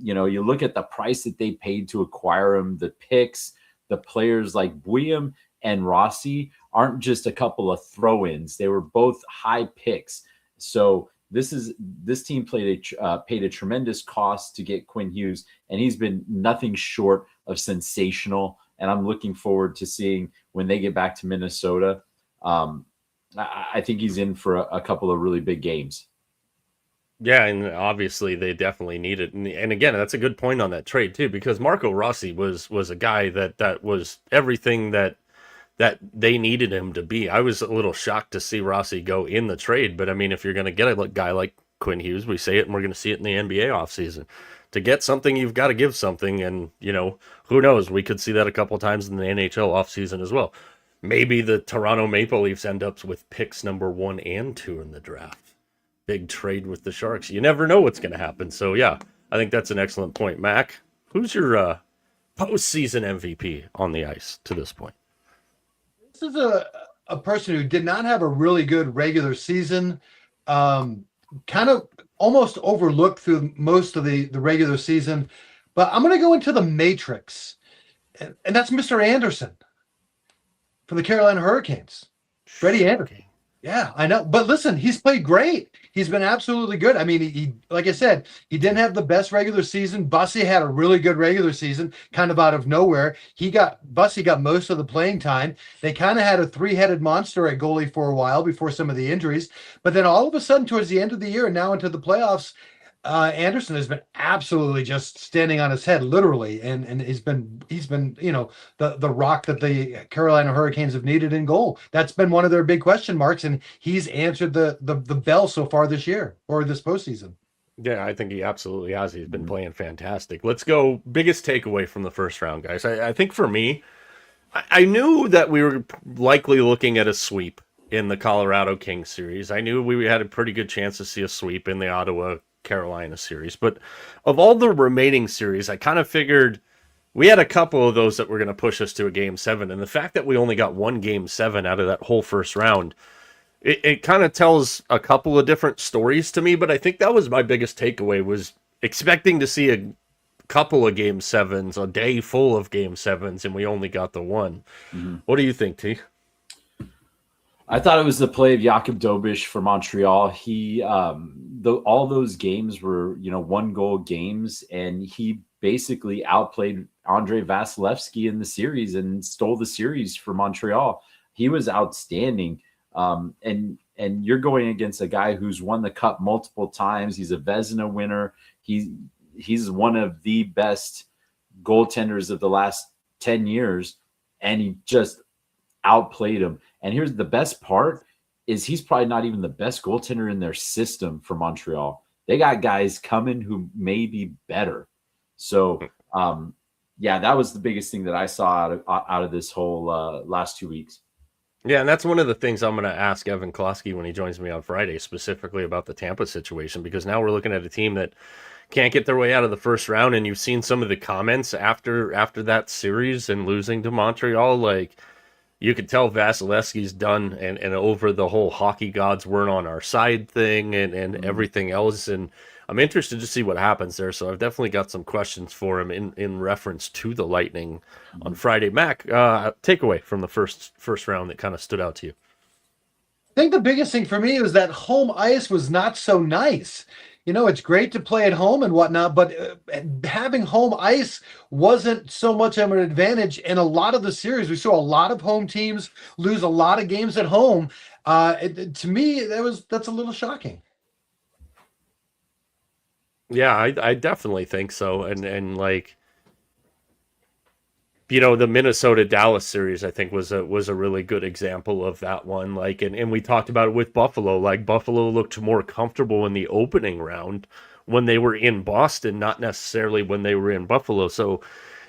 you look at the price that they paid to acquire him, the picks, the players like William and Rossi aren't just a couple of throw-ins. They were both high picks. So This team paid a tremendous cost to get Quinn Hughes, and he's been nothing short of sensational. And I'm looking forward to seeing when they get back to Minnesota. I think he's in for a couple of really big games. Yeah, and obviously they definitely need it. And again, that's a good point on that trade too, because Marco Rossi was a guy that was everything that they needed him to be. I was a little shocked to see Rossi go in the trade, but I mean, if you're going to get a guy like Quinn Hughes, we say it and we're going to see it in the NBA offseason. To get something, you've got to give something, and who knows? We could see that a couple times in the NHL offseason as well. Maybe the Toronto Maple Leafs end up with picks number 1 and 2 in the draft. Big trade with the Sharks. You never know what's going to happen. So yeah, I think that's an excellent point. Mac, who's your postseason MVP on the ice to this point? This is a person who did not have a really good regular season. Kind of almost overlooked through most of the regular season. But I'm going to go into the matrix. And that's Mr. Anderson from the Carolina Hurricanes. Freddie Anderson. Yeah, I know. But listen, he's played great. He's been absolutely good. I mean, he like I said, he didn't have the best regular season. Bussy had a really good regular season, kind of out of nowhere. Bussy got most of the playing time. They kind of had a 3-headed monster at goalie for a while before some of the injuries. But then all of a sudden, towards the end of the year and now into the playoffs, Anderson has been absolutely just standing on his head, literally, and he's been the rock that the Carolina Hurricanes have needed in goal. That's been one of their big question marks, and he's answered the bell so far this year or this postseason. Yeah, I think he absolutely has. He's been playing fantastic. Let's go biggest takeaway from the first round, guys. I think for me, I knew that we were likely looking at a sweep in the Colorado Kings series. I knew we had a pretty good chance to see a sweep in the Ottawa Carolina series, but of all the remaining series, I kind of figured we had a couple of those that were going to push us to a game 7, and the fact that we only got one game 7 out of that whole first round, it kind of tells a couple of different stories to me. But I think that was my biggest takeaway, was expecting to see a couple of game 7s, a day full of game 7s, and we only got the one. What do you think, T? I thought it was the play of Jakub Dobiš for Montreal. He, all those games were, 1-goal games, and he basically outplayed Andrei Vasilevsky in the series and stole the series for Montreal. He was outstanding. And you're going against a guy who's won the cup multiple times. He's a Vezina winner. He's one of the best goaltenders of the last 10 years, and he just outplayed him. And here's the best part is he's probably not even the best goaltender in their system for Montreal. They got guys coming who may be better. So, that was the biggest thing that I saw out of this whole last 2 weeks. Yeah, and that's one of the things I'm going to ask Evan Klosky when he joins me on Friday, specifically about the Tampa situation, because now we're looking at a team that can't get their way out of the first round, and you've seen some of the comments after that series and losing to Montreal, like, you could tell Vasilevsky's done and over the whole hockey gods weren't on our side thing and everything else. And I'm interested to see what happens there. So I've definitely got some questions for him in reference to the Lightning on Friday. Mac, takeaway from the first round that kind of stood out to you. I think the biggest thing for me is that home ice was not so nice. It's great to play at home and whatnot, but having home ice wasn't so much of an advantage in a lot of the series. We saw a lot of home teams lose a lot of games at home. To me, that's a little shocking. Yeah, I definitely think so. And like, the Minnesota Dallas series, I think was a really good example of that one. Like, and we talked about it with Buffalo. Like, Buffalo looked more comfortable in the opening round when they were in Boston, not necessarily when they were in Buffalo. So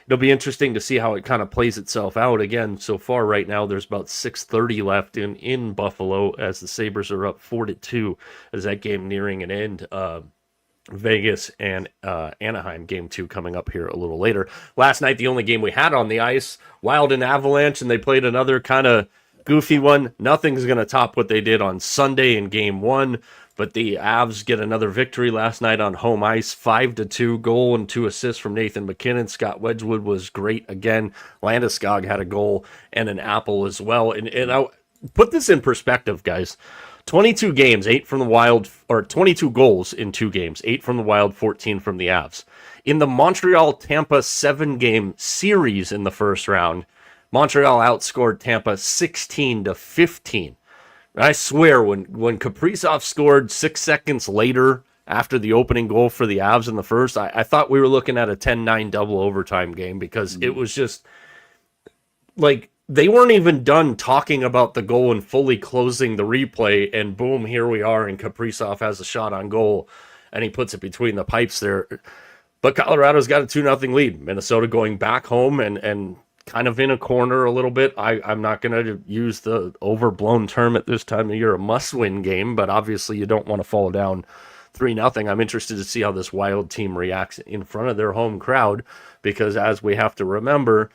it'll be interesting to see how it kind of plays itself out. Again, so far right now, there's about 6:30 left in Buffalo as the Sabres are up 4-2 as that game nearing an end. Vegas and Anaheim game 2 coming up here a little later. Last night, the only game we had on the ice, Wild and Avalanche, and they played another kind of goofy one. Nothing's going to top what they did on Sunday in game 1, but the Avs get another victory last night on home ice, 5-2, goal and 2 assists from Nathan MacKinnon. Scott Wedgwood was great again. Landeskog had a goal and an apple as well. And I'll put this in perspective, guys. 22 games, 8 from the Wild, or 22 goals in 2 games, 8 from the Wild, 14 from the Avs. In the Montreal-Tampa 7-game series in the first round, Montreal outscored Tampa 16-15. I swear, when Kaprizov scored 6 seconds later after the opening goal for the Avs in the first, I thought we were looking at a 10-9 double overtime game because it was just like they weren't even done talking about the goal and fully closing the replay, and boom, here we are, and Kaprizov has a shot on goal, and he puts it between the pipes there. But Colorado's got a 2-0 lead. Minnesota going back home and kind of in a corner a little bit. I'm not going to use the overblown term at this time of year, a must-win game, but obviously you don't want to fall down 3-0. I'm interested to see how this Wild team reacts in front of their home crowd, because as we have to remember,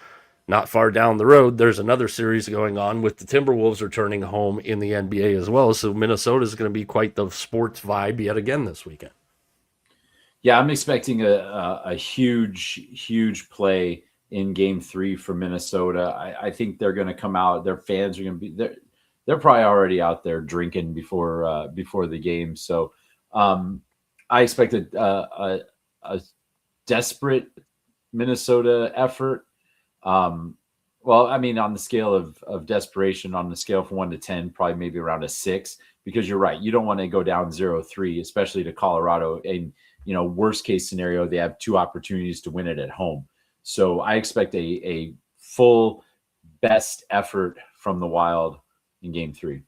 not far down the road, there's another series going on with the Timberwolves returning home in the NBA as well. So Minnesota is going to be quite the sports vibe yet again this weekend. Yeah, I'm expecting a huge play in Game 3 for Minnesota. I think they're going to come out. Their fans are going to be they're probably already out there drinking before the game. So I expect a desperate Minnesota effort. Well, I mean, on the scale of desperation, on the scale from 1 to 10, probably maybe around a 6, because you're right. You don't want to go down 0-3, especially to Colorado. And, worst case scenario, they have 2 opportunities to win it at home. So I expect a full best effort from the Wild in Game 3.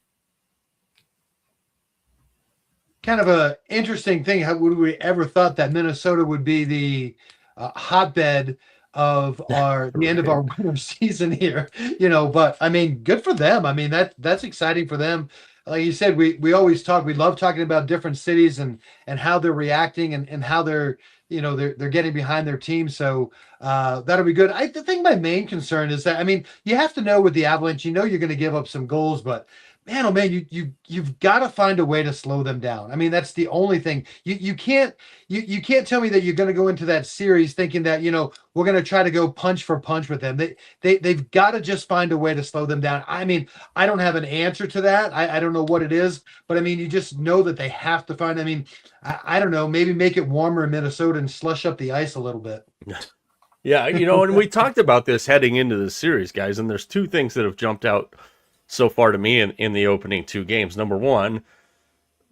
Kind of a interesting thing. How would we ever thought that Minnesota would be the hotbed of the end of our winter season here? But I mean, good for them. I mean, that's exciting for them. Like you said, we always we love talking about different cities and how they're reacting and how they're they're getting behind their team. So that'll be good. I think my main concern is that, I mean, you have to know with the Avalanche, you're going to give up some goals, but man, oh man, you've got to find a way to slow them down. I mean, that's the only thing. You can't tell me that you're going to go into that series thinking that we're going to try to go punch for punch with them. They've got to just find a way to slow them down. I mean, I don't have an answer to that. I don't know what it is, but I mean, you just know that they have to find. I mean, I don't know. Maybe make it warmer in Minnesota and slush up the ice a little bit. Yeah, and we talked about this heading into the series, guys, and there's 2 things that have jumped out so far to me in the opening 2 games. Number one,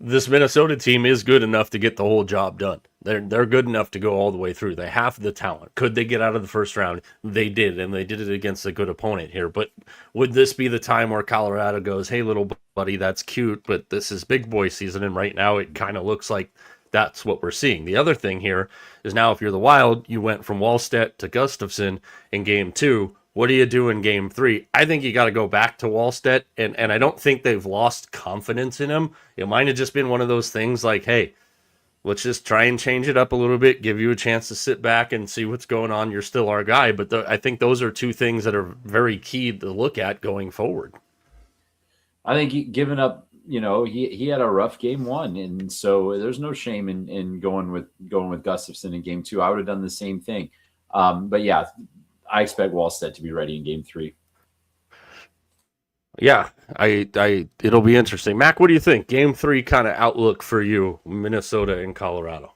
this Minnesota team is good enough to get the whole job done. They're good enough to go all the way through. They have the talent. Could they get out of the first round? They did, and they did it against a good opponent here. But would this be the time where Colorado goes, hey, little buddy, that's cute, but this is big boy season, and right now it kind of looks like that's what we're seeing. The other thing here is now if you're the Wild, you went from Wallstedt to Gustafsson in Game 2. What do you do in Game 3? I think you got to go back to Wallstedt, and I don't think they've lost confidence in him. It might have just been one of those things like, hey, let's just try and change it up a little bit, give you a chance to sit back and see what's going on. You're still our guy. But I think those are 2 things that are very key to look at going forward. I think giving up, he had a rough Game 1, and so there's no shame in going with Gustafsson in Game 2. I would have done the same thing. But yeah, I expect Wallstedt to be ready in Game 3. Yeah, it'll be interesting. Mac, what do you think? Game 3 kind of outlook for you, Minnesota and Colorado.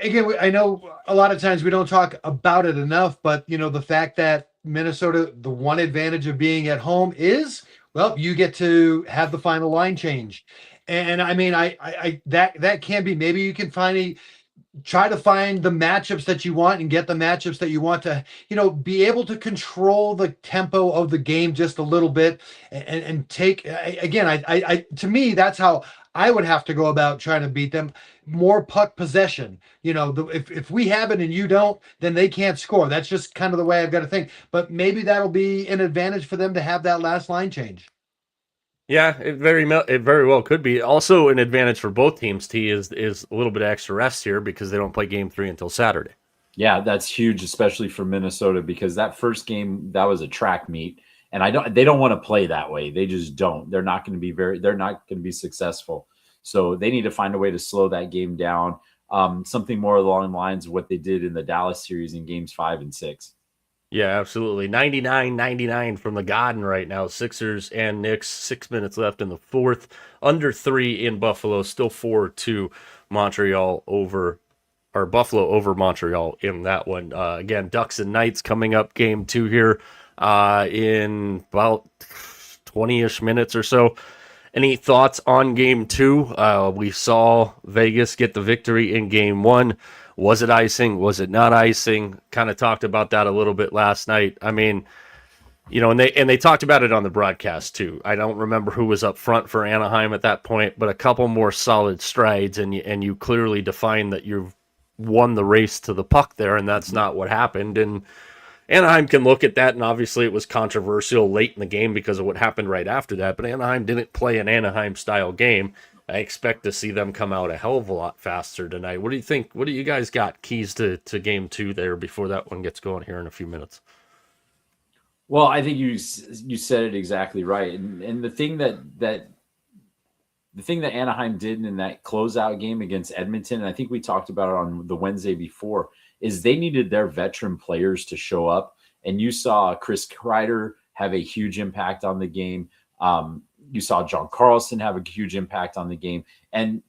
Again, I know a lot of times we don't talk about it enough, but the fact that Minnesota, the one advantage of being at home is, well, you get to have the final line change. And I mean, that can be, maybe you can try to find the matchups that you want and get the matchups that you want to, be able to control the tempo of the game just a little bit and take, again, I to me, that's how I would have to go about trying to beat them. More puck possession. If we have it and you don't, then they can't score. That's just kind of the way I've got to think. But maybe that'll be an advantage for them to have that last line change. Yeah, it very well could be. Also, an advantage for both teams, T, is a little bit of extra rest here because they don't play Game 3 until Saturday. Yeah, that's huge, especially for Minnesota, because that first game, that was a track meet, and they don't want to play that way. They just don't. They're not going to be successful. So they need to find a way to slow that game down. Something more along the lines of what they did in the Dallas series in Games 5 and 6. Yeah, absolutely. 99-99 from the Garden right now. Sixers and Knicks, 6 minutes left in the fourth. Under 3 in Buffalo, still 4-2 Montreal over, or Buffalo over Montreal in that one. Again, Ducks and Knights coming up game 2 here in about 20-ish minutes or so. Any thoughts on game 2? We saw Vegas get the victory in game 1. Was it icing? Was it not icing? Kind of talked about that a little bit last night. I mean, and they talked about it on the broadcast too. I don't remember who was up front for Anaheim at that point, but a couple more solid strides, and you clearly define that you've won the race to the puck there, and that's not what happened. And Anaheim can look at that, and obviously it was controversial late in the game because of what happened right after that, but Anaheim didn't play an Anaheim-style game. I expect to see them come out a hell of a lot faster tonight. What do you think? What do you guys got keys to game 2 there before that one gets going here in a few minutes? Well, I think you said it exactly right, and the thing that Anaheim did in that closeout game against Edmonton, and I think we talked about it on the Wednesday before, is they needed their veteran players to show up. And you saw Chris Kreider have a huge impact on the game. You saw John Carlson have a huge impact on the game. And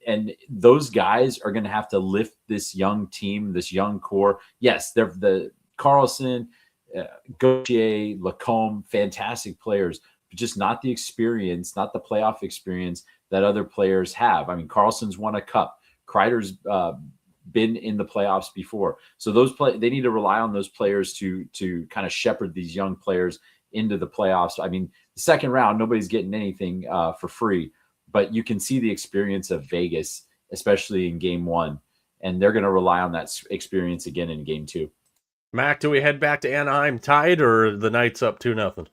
those guys are going to have to lift this young team, this young core. Yes, they're the Carlson, Gauthier, Lacombe, fantastic players, but just not the experience, not the playoff experience that other players have. I mean, Carlson's won a cup. Kreider's been in the playoffs before. So they need to rely on those players to kind of shepherd these young players into the playoffs. I mean, the second round, nobody's getting anything for free, but you can see the experience of Vegas, especially in game 1, and they're going to rely on that experience again in game 2. Mac, do we head back to Anaheim tied, or the Knights up 2-0?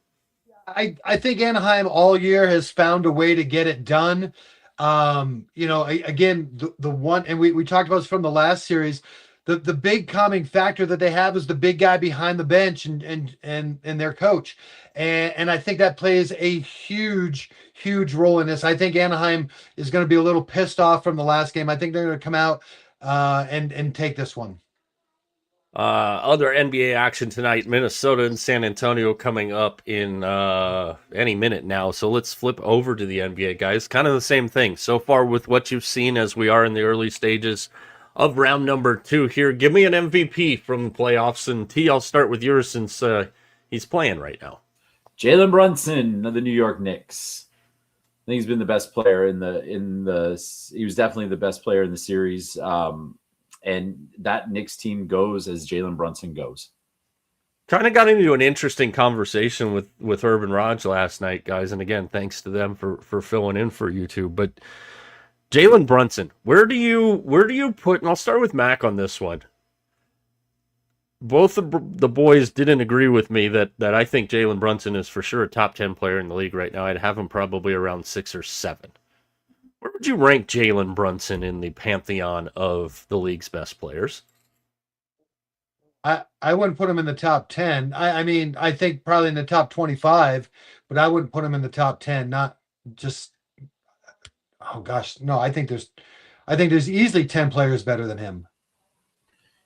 I think Anaheim all year has found a way to get it done. Again, the one, and we talked about this from the last series, the big calming factor that they have is the big guy behind the bench and their coach. And I think that plays a huge role in this. I think Anaheim is going to be a little pissed off from the last game. I think they're going to come out and take this one. Other NBA action tonight, Minnesota and San Antonio coming up in any minute now. So let's flip over to the NBA, guys. Kind of the same thing. So far with what you've seen as we are in the early stages of round number 2 here, give me an MVP from the playoffs. And T, I'll start with yours since he's playing right now. Jalen Brunson of the New York Knicks. I think he's been the best player he was definitely the best player in the series. And that Knicks team goes as Jalen Brunson goes. Kind of got into an interesting conversation with Urban Raj last night, guys. And again, thanks to them for filling in for you two. But Jalen Brunson, where do you put, and I'll start with Mac on this one. Both the boys didn't agree with me that I think Jalen Brunson is for sure a top 10 player in the league right now. I'd have him probably around 6 or 7. Where would you rank Jalen Brunson in the pantheon of the league's best players? I wouldn't put him in the top 10. I mean, I think probably in the top 25, but I wouldn't put him in the top 10. Not just, oh gosh, no. I think there's easily 10 players better than him.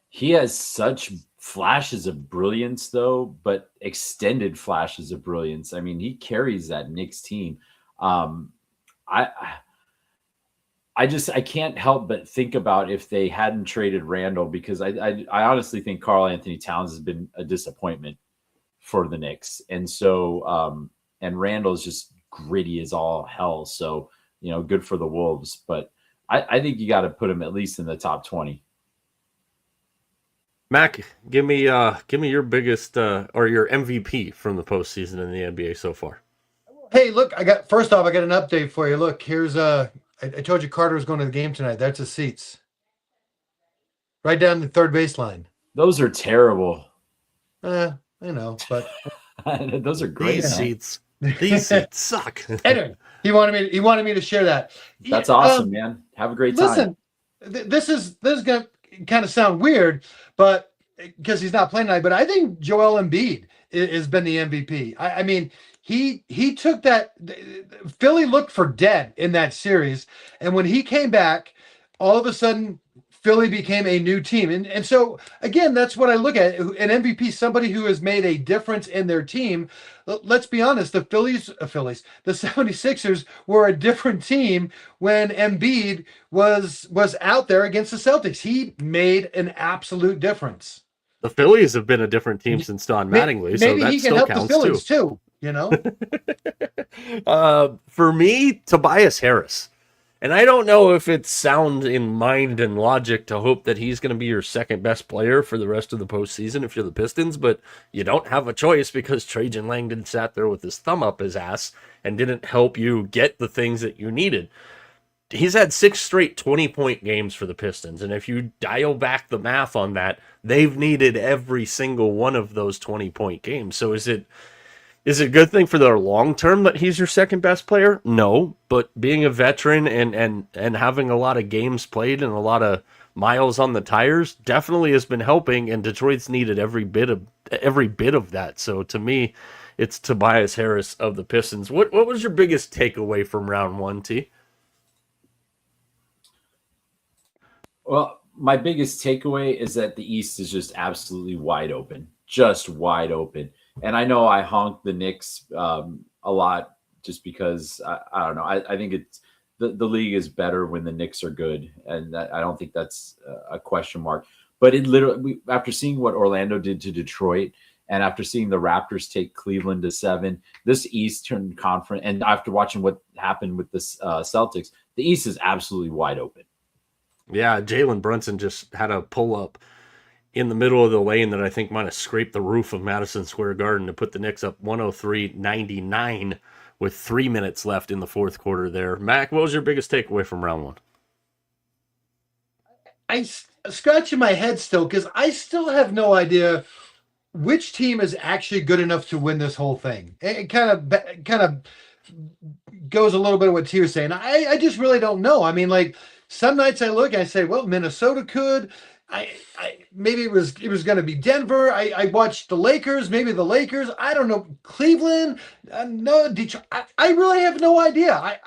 He has such flashes of brilliance, though, but extended flashes of brilliance. I mean, he carries that Knicks team. I can't help but think about if they hadn't traded Randall, because I honestly think Karl Anthony Towns has been a disappointment for the Knicks. And so, and Randall's just gritty as all hell. So, good for the Wolves, but I think you got to put him at least in the top 20. Mac, give me your biggest or your MVP from the postseason in the NBA so far. Hey, look, first off, I got an update for you. Look, here's I told you Carter was going to the game tonight. That's his seats. Right down the third baseline. Those are terrible. I know, but those are great. These seats suck. Anyway, he wanted me to share that. That's awesome, man. Have a great time. Listen, this is going to kind of sound weird, but because he's not playing tonight, but I think Joel Embiid has been the MVP. I mean, he took that. Philly looked for dead in that series, and when he came back, all of a sudden Philly became a new team. And so, again, that's what I look at. An MVP, somebody who has made a difference in their team. Let's be honest, the the 76ers were a different team when Embiid was out there against the Celtics. He made an absolute difference. The Phillies have been a different team since Don Mattingly, so Maybe that he can still help the counts Phillies too, For me, Tobias Harris. And I don't know if it's sound in mind and logic to hope that he's going to be your second best player for the rest of the postseason if you're the Pistons, but you don't have a choice because Trajan Langdon sat there with his thumb up his ass and didn't help you get the things that you needed. He's had 6 straight 20-point games for the Pistons, and if you dial back the math on that, they've needed every single one of those 20-point games. So is it a good thing for their long term that he's your second best player? No, but being a veteran and having a lot of games played and a lot of miles on the tires definitely has been helping, and Detroit's needed every bit of that. So to me, it's Tobias Harris of the Pistons. What was your biggest takeaway from round 1, T? Well, my biggest takeaway is that the East is just absolutely wide open, just wide open. And I know I honked the Knicks a lot just because I don't know. I think it's the league is better when the Knicks are good, and I don't think that's a question mark. But it literally, after seeing what Orlando did to Detroit, and after seeing the Raptors take Cleveland to 7, this Eastern Conference, and after watching what happened with the Celtics, the East is absolutely wide open. Yeah, Jalen Brunson just had a pull-up in the middle of the lane that I think might have scraped the roof of Madison Square Garden to put the Knicks up 103-99 with 3 minutes left in the fourth quarter there. Mac, what was your biggest takeaway from round 1? I'm scratching my head still because I still have no idea which team is actually good enough to win this whole thing. It kind of goes a little bit of what Tier's saying. I just really don't know. I mean, like, some nights I look and I say, well, Minnesota could. I maybe it was going to be Denver. I watched the Lakers, maybe the Lakers. I don't know, Cleveland. No, Detroit. I really have no idea.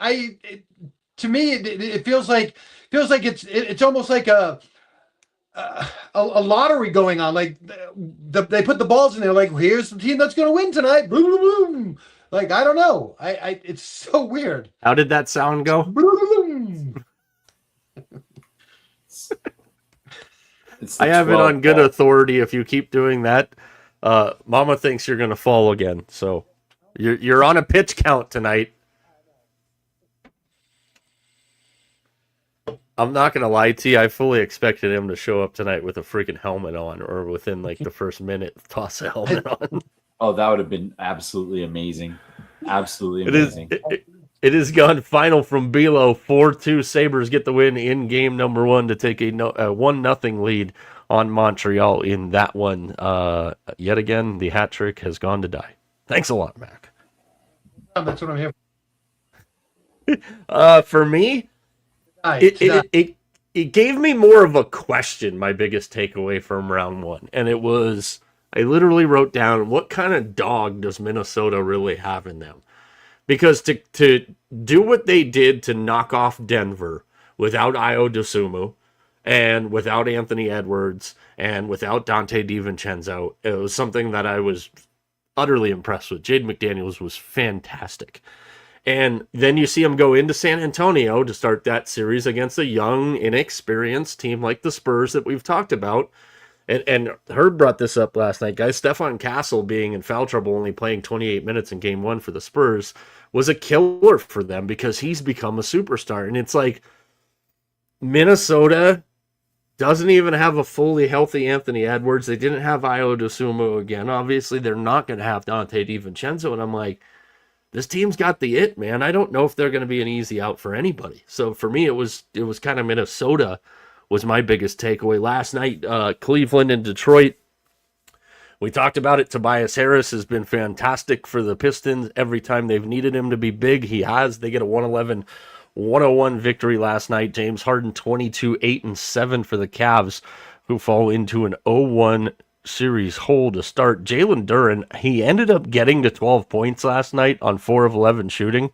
To me, it feels like it's almost like a lottery going on. Like they put the balls in there. Like, here's the team that's going to win tonight. Boom, boom, boom. Like, I don't know. It's so weird. How did that sound go? Boom, boom. I have it on good authority. If you keep doing that, Mama thinks you're going to fall again. So you're on a pitch count tonight. I'm not going to lie to you. I fully expected him to show up tonight with a freaking helmet on, or within like the first minute, toss a helmet on. Oh, that would have been absolutely amazing. Absolutely amazing. It is gone final from Belo. 4-2 Sabres get the win in game number 1 to take a 1-0 lead on Montreal in that one. Yet again, the hat trick has gone to die. Thanks a lot, Mac. That's what I'm here for. For me, it gave me more of a question, my biggest takeaway from round 1. And it was, I literally wrote down, what kind of dog does Minnesota really have in them? Because to do what they did to knock off Denver without Ayo Dosunmu and without Anthony Edwards and without Dante DiVincenzo, it was something that I was utterly impressed with. Jaden McDaniels was fantastic. And then you see him go into San Antonio to start that series against a young, inexperienced team like the Spurs that we've talked about. And Herb brought this up last night, guys. Stefan Castle being in foul trouble, only playing 28 minutes in game 1 for the Spurs, was a killer for them because he's become a superstar. And it's like Minnesota doesn't even have a fully healthy Anthony Edwards. They didn't have Ayo Dosunmu again. Obviously, they're not going to have Dante DiVincenzo. And I'm like, this team's got the it, man. I don't know if they're going to be an easy out for anybody. So for me, it was kind of Minnesota was my biggest takeaway. Last night, Cleveland and Detroit, we talked about it. Tobias Harris has been fantastic for the Pistons. Every time they've needed him to be big, he has. They get a 111-101 victory last night. James Harden, 22, 8, and 7 for the Cavs, who fall into an 0-1 series hole to start. Jalen Duren, he ended up getting to 12 points last night on 4 of 11 shooting.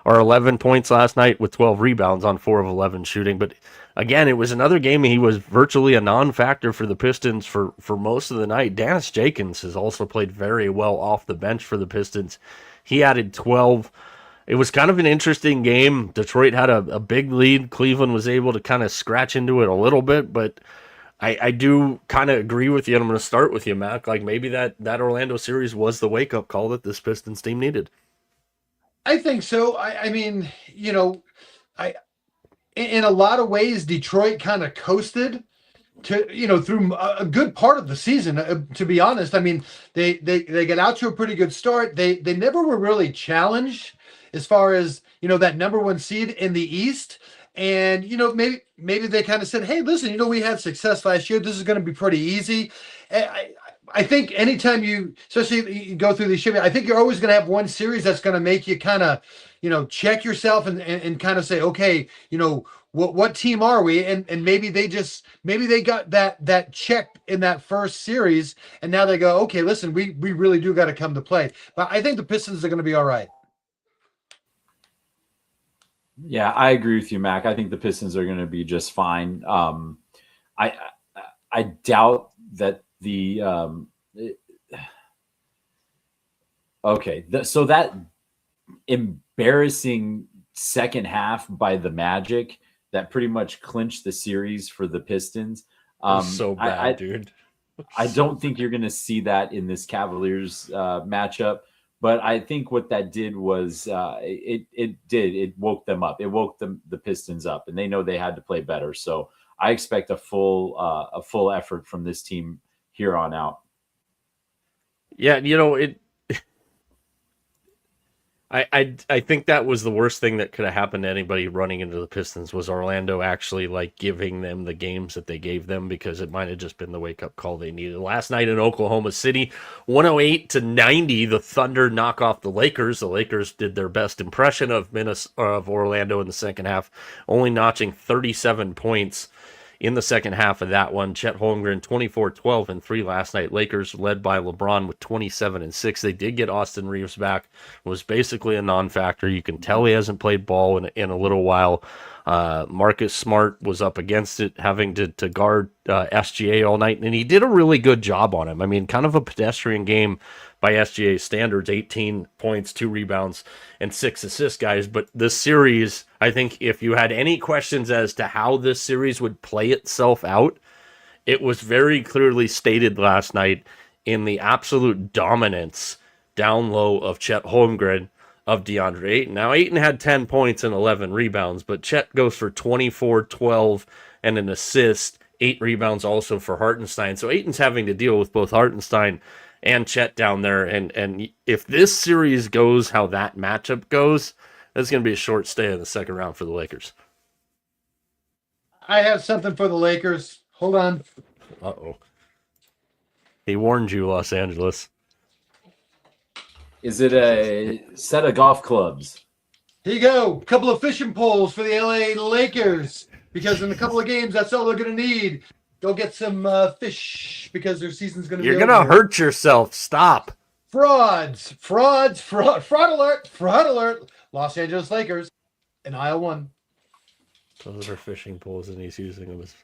or 11 points last night with 12 rebounds on 4 of 11 shooting. But again, it was another game he was virtually a non-factor for the Pistons for most of the night. Dennis Jenkins has also played very well off the bench for the Pistons. He added 12. It was kind of an interesting game. Detroit had a big lead. Cleveland was able to kind of scratch into it a little bit, but I do kind of agree with you, and I'm going to start with you, Mac. Like, maybe that Orlando series was the wake-up call that this Pistons team needed. I think so. I mean, I in a lot of ways, Detroit kind of coasted to through a good part of the season. To be honest, I mean, they get out to a pretty good start. They never were really challenged as far as that number one seed in the East. And maybe they kind of said, hey, listen, we had success last year. This is going to be pretty easy. I think anytime especially you go through these shipping, I think you're always going to have one series that's going to make you kind of check yourself and kind of say, okay, what team are we? And maybe they got that check in that first series, and now they go, okay, listen, we really do got to come to play. But I think the Pistons are going to be all right. Yeah, I agree with you, Mac. I think the Pistons are going to be just fine. I doubt that so that embarrassing second half by the Magic that pretty much clinched the series for the Pistons. So bad, dude. I don't think you're going to see that in this Cavaliers matchup. But I think what that did was it woke them up. It woke the Pistons up, and they know they had to play better. So I expect a full effort from this team here on out. Yeah, I think that was the worst thing that could have happened to anybody running into the Pistons was Orlando actually giving them the games that they gave them, because it might have just been the wake up call they needed. Last night in Oklahoma City, 108-90, the Thunder knock off the Lakers. The Lakers did their best impression of Orlando in the second half, only notching 37 points in the second half of that one. Chet Holmgren, 24, 12, and 3 last night. Lakers led by LeBron with 27 and 6. They did get Austin Reeves back. Was basically a non-factor. You can tell he hasn't played ball in a little while. Marcus Smart was up against it, having to guard SGA all night, and he did a really good job on him. I mean, kind of a pedestrian game by SGA standards, 18 points, 2 rebounds, and 6 assists, guys. But this series, I think if you had any questions as to how this series would play itself out, it was very clearly stated last night in the absolute dominance down low of Chet Holmgren of DeAndre Ayton. Now, Ayton had 10 points and 11 rebounds, but Chet goes for 24, 12, and an assist, 8 rebounds also for Hartenstein. So Ayton's having to deal with both Hartenstein and Chet down there. And if this series goes how that matchup goes, that's going to be a short stay in the second round for the Lakers. I have something for the Lakers. Hold on. Uh-oh. He warned you, Los Angeles. Is it a set of golf clubs? Here you go. A couple of fishing poles for the LA Lakers, because in a couple of games, that's all they're going to need. Go get some fish, because their season's going to be over. You're going to hurt yourself. Stop. Fraud alert. Los Angeles Lakers in aisle 1. Those are fishing poles, and he's using them as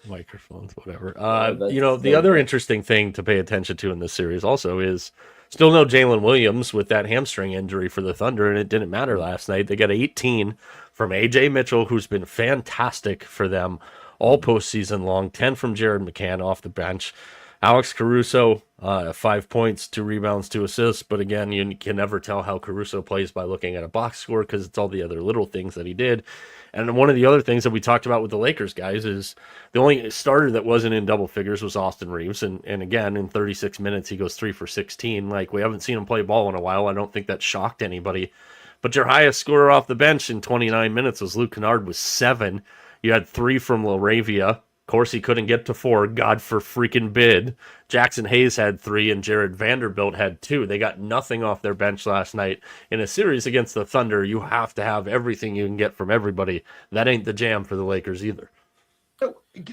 microphones, whatever. The other interesting thing to pay attention to in this series also is still no Jalen Williams with that hamstring injury for the Thunder, and it didn't matter last night. They got 18 from A.J. Mitchell, who's been fantastic for them all postseason long, 10 from Jared McCann off the bench. Alex Caruso, 5 points, 2 rebounds, 2 assists. But again, you can never tell how Caruso plays by looking at a box score, because it's all the other little things that he did. And one of the other things that we talked about with the Lakers guys is the only starter that wasn't in double figures was Austin Reeves. And again, in 36 minutes, he goes 3 for 16. We haven't seen him play ball in a while. I don't think that shocked anybody. But your highest scorer off the bench in 29 minutes was Luke Kennard with 7. You had 3 from LaRavia. Of course, he couldn't get to 4. God for freaking bid. Jackson Hayes had 3, and Jared Vanderbilt had 2. They got nothing off their bench last night. In a series against the Thunder, you have to have everything you can get from everybody. That ain't the jam for the Lakers either.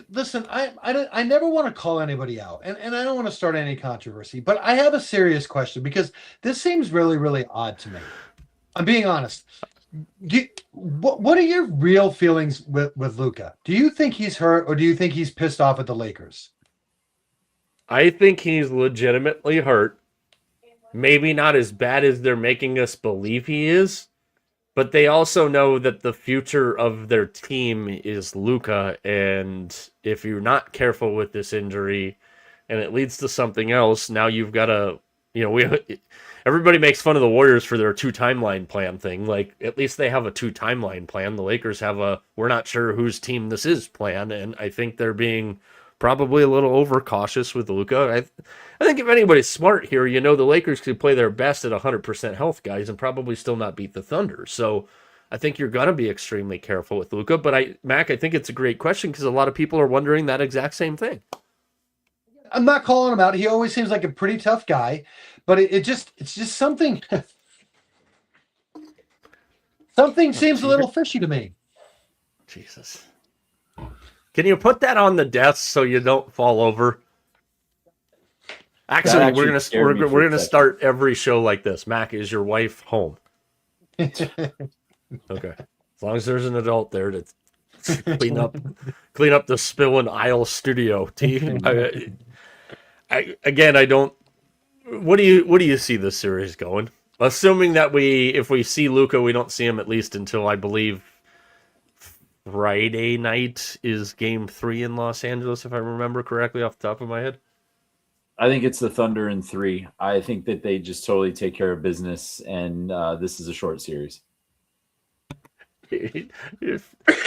Listen, I never want to call anybody out, and I don't want to start any controversy, but I have a serious question, because this seems really, really odd to me. I'm being honest. What are your real feelings with Luka? Do you think he's hurt, or do you think he's pissed off at the Lakers? I think he's legitimately hurt. Maybe not as bad as they're making us believe he is, but they also know that the future of their team is Luka, and if you're not careful with this injury and it leads to something else, now you've got to, everybody makes fun of the Warriors for their two timeline plan thing. Like, at least they have a two timeline plan. The Lakers have a we're not sure whose team this is plan, and I think they're being probably a little overcautious with Luka. I think if anybody's smart here, the Lakers could play their best at 100% health, guys, and probably still not beat the Thunder. So I think you're going to be extremely careful with Luka. But Mac, I think it's a great question because a lot of people are wondering that exact same thing. I'm not calling him out. He always seems like a pretty tough guy, but it's just something. Something seems a little fishy to me. Jesus. Can you put that on the desk so you don't fall over? Actually, we're gonna start every show like this. Mac, is your wife home? Okay. As long as there's an adult there to clean up the spill in aisle studio. I don't. What do you see this series going? Assuming that if we see Luka, we don't see him at least until I believe Friday night is Game 3 in Los Angeles, if I remember correctly off the top of my head. I think it's the Thunder in 3. I think that they just totally take care of business, and this is a short series.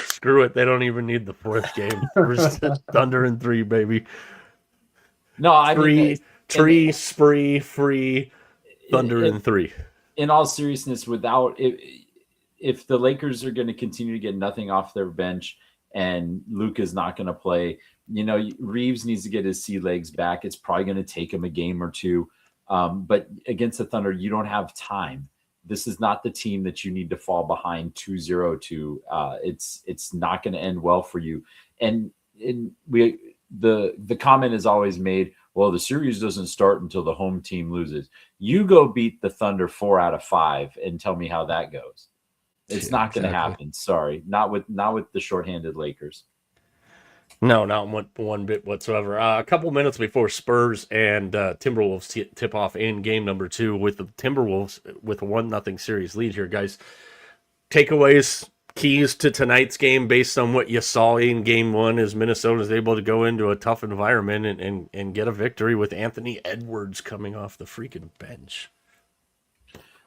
Screw it. They don't even need the fourth game. We're just Thunder in 3, baby. No, I mean... free, Thunder in 3. In all seriousness, if the Lakers are going to continue to get nothing off their bench and Luka's not going to play, Reeves needs to get his sea legs back. It's probably going to take him a game or two. But against the Thunder, you don't have time. This is not the team that you need to fall behind 2-0 to. It's not going to end well for you. And the comment is always made, well, the series doesn't start until the home team loses. You go beat the Thunder 4 out of 5 and tell me how that goes. It's not going to happen. Sorry, not with the shorthanded Lakers. No, not one bit whatsoever. A couple minutes before Spurs and Timberwolves tip off in game number 2 with the Timberwolves with a 1-0 series lead here, guys. Takeaways, keys to tonight's game based on what you saw in game 1 is Minnesota's able to go into a tough environment and get a victory with Anthony Edwards coming off the freaking bench.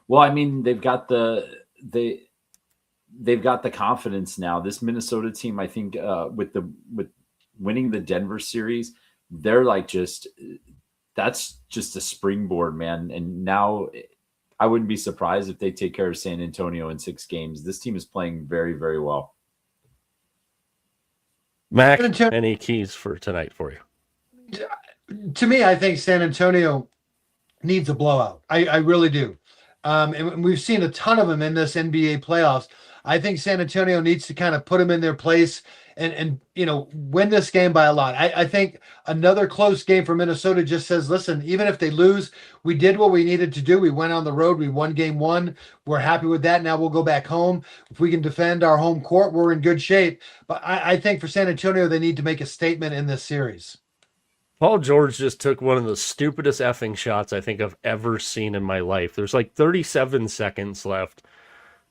Well, I mean, they've got the confidence now. This Minnesota team, I think, with winning the Denver series, they're like that's just a springboard, man. And now I wouldn't be surprised if they take care of San Antonio in 6 games. This team is playing very, very well. Mac, any keys for tonight for you? To me, I think San Antonio needs a blowout. I really do. And we've seen a ton of them in this NBA playoffs. I think San Antonio needs to kind of put them in their place and win this game by a lot. I think another close game for Minnesota just says, listen, even if they lose, we did what we needed to do. We went on the road. We won game 1. We're happy with that. Now we'll go back home. If we can defend our home court, we're in good shape. But I think for San Antonio, they need to make a statement in this series. Paul George just took one of the stupidest effing shots I think I've ever seen in my life. There's like 37 seconds left.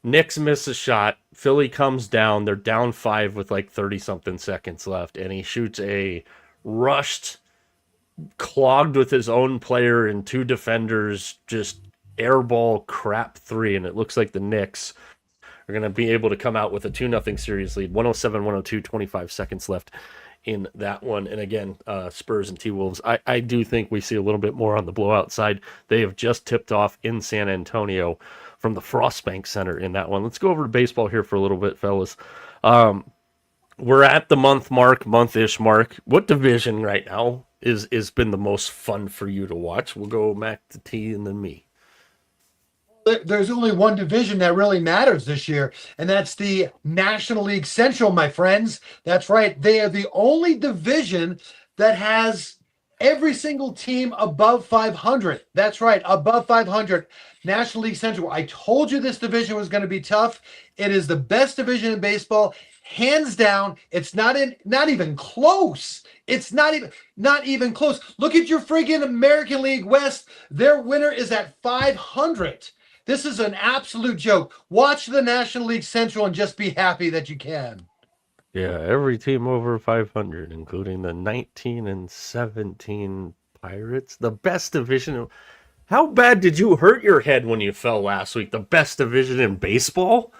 Knicks miss a shot. Philly comes down. They're down 5 with like 30-something seconds left. And he shoots a rushed, clogged with his own player and 2 defenders, just airball crap 3. And it looks like the Knicks are going to be able to come out with a 2-0 series lead. 107-102, 25 seconds left in that one. And again, Spurs and T-Wolves, I do think we see a little bit more on the blowout side. They have just tipped off in San Antonio from the Frostbank Center in that one. Let's go over to baseball here for a little bit, fellas. We're at the month-ish mark. What division right now is been the most fun for you to watch? We'll go Mac to T and then me. There's only one division that really matters this year, and that's the National League Central, my friends. That's right. They are the only division that has Every single team above 500. That's right, above 500. National League Central. I told you this division was going to be tough. It is the best division in baseball, hands down. It's not even close. It's not even close. Look at your friggin' American League West. Their winner is at 500. This is an absolute joke. Watch the National League Central and just be happy that you can. Yeah, every team over 500, including the 19 and 17 Pirates, the best division. How bad did you hurt your head when you fell last week? The best division in baseball?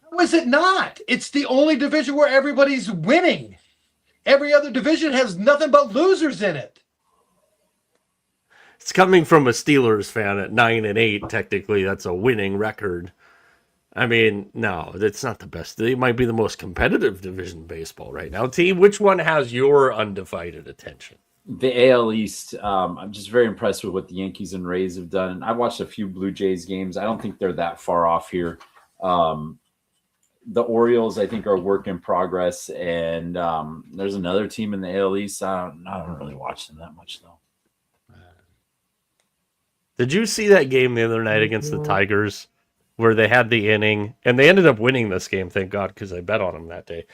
How is it not? It's the only division where everybody's winning. Every other division has nothing but losers in it. It's coming from a Steelers fan at 9 and 8. Technically, that's a winning record. I mean, no, it's not the best. It might be the most competitive division in baseball right now. Team, which one has your undivided attention? The AL East. I'm just very impressed with what the Yankees and Rays have done. I've watched a few Blue Jays games. I don't think they're that far off here. The Orioles, I think, are a work in progress. And there's another team in the AL East. I don't really watch them that much, though. Did you see that game the other night against the Tigers where they had the inning and they ended up winning this game? Thank God, because I bet on them that day.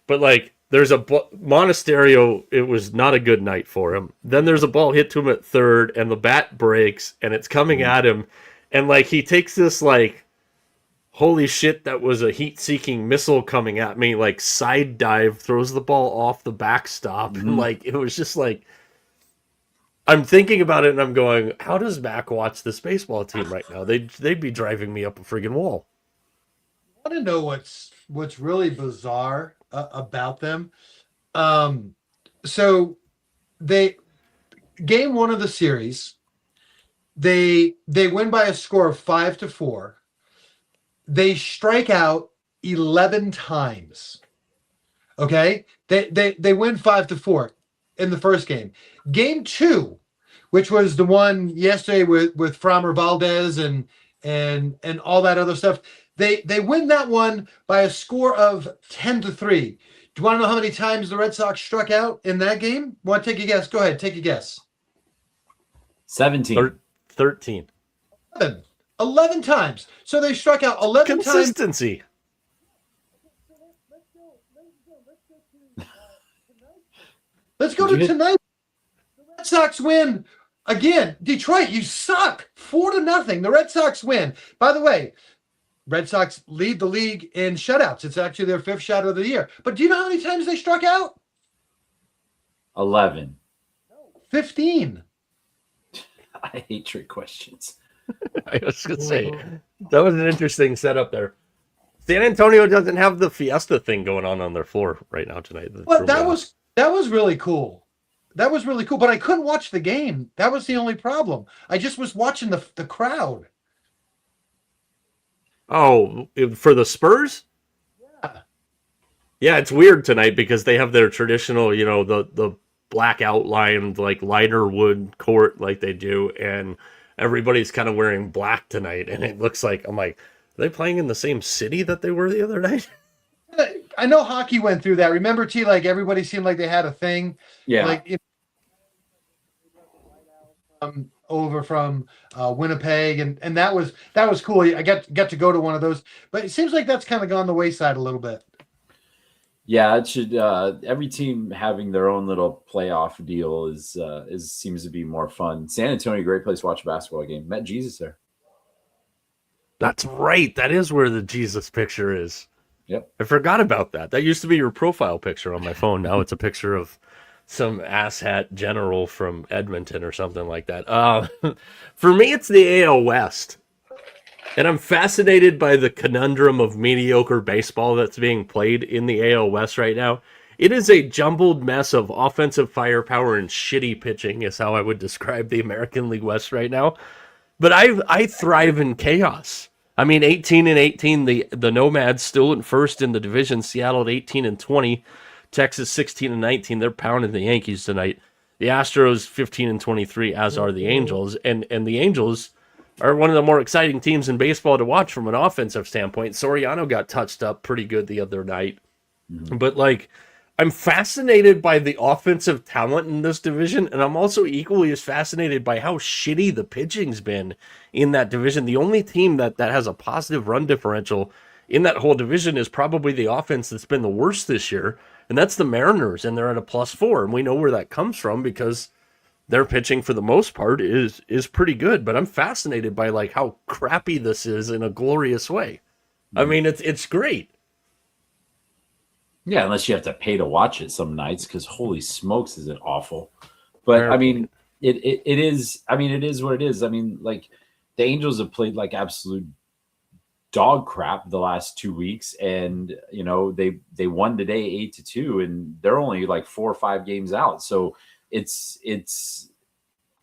But like, there's a Monasterio. It was not a good night for him. Then there's a ball hit to him at third, and the bat breaks, and it's coming at him, and like he takes this like, holy shit, that was a heat-seeking missile coming at me. Like side dive, throws the ball off the backstop, and like it was just like. I'm thinking about it and I'm going, how does Mac watch this baseball team right now? They'd be driving me up a friggin' wall. I want to know what's really bizarre about them. So they game one of the series, they win by a score of 5-4. They strike out 11 times. Okay, they win 5-4 in the first game. Game two, which was the one yesterday with Framber Valdez and all that other stuff, they win that one by a score of 10-3. Do you want to know how many times the Red Sox struck out in that game? Want to take a guess? Go ahead, take a guess. 17. 13. 11 times. So they struck out 11 times. Consistency. Let's go to tonight. The Red Sox win again. Detroit, you suck. 4-0. The Red Sox win. By the way, Red Sox lead the league in shutouts. It's actually their 5th shutout of the year. But do you know how many times they struck out? 11. 15. I hate trick questions. I was going to say, that was an interesting setup there. San Antonio doesn't have the Fiesta thing going on their floor right now tonight. Well, that was really cool. That was really cool, but I couldn't watch the game. That was the only problem. I just was watching the crowd. Oh, for the Spurs? Yeah. Yeah, it's weird tonight because they have their traditional, the black outlined, like lighter wood court like they do, and everybody's kind of wearing black tonight, and it looks like, I'm like, are they playing in the same city that they were the other night? I know hockey went through that. Remember, T, like everybody seemed like they had a thing. Yeah. Like over from Winnipeg, and that was cool. I got to go to one of those, but it seems like that's kind of gone the wayside a little bit. Yeah, it should. Every team having their own little playoff deal is seems to be more fun. San Antonio, great place to watch a basketball game. Met Jesus there. That's right. That is where the Jesus picture is. Yep. I forgot about that. That used to be your profile picture on my phone. Now it's a picture of some asshat general from Edmonton or something like that. For me, it's the AL West. And I'm fascinated by the conundrum of mediocre baseball that's being played in the AL West right now. It is a jumbled mess of offensive firepower and shitty pitching is how I would describe the American League West right now. But I thrive in chaos. I mean, 18-18, the Nomads still in first in the division. Seattle at 18-20, Texas 16-19. They're pounding the Yankees tonight. The Astros 15-23, as are the Angels, and the Angels are one of the more exciting teams in baseball to watch from an offensive standpoint. Soriano got touched up pretty good the other night, but like I'm fascinated by the offensive talent in this division, and I'm also equally as fascinated by how shitty the pitching's been in that division. The only team that has a positive run differential in that whole division is probably the offense that's been the worst this year, and that's the Mariners, and they're at a +4, and we know where that comes from because their pitching for the most part is pretty good. But I'm fascinated by like how crappy this is in a glorious way. I mean, it's great. Yeah, unless you have to pay to watch it some nights, because holy smokes, is it awful. But I mean, it is. I mean, it is what it is. I mean, like the Angels have played like absolute dog crap the last 2 weeks, and you know they won today 8-2, and they're only like 4 or 5 games out. So it's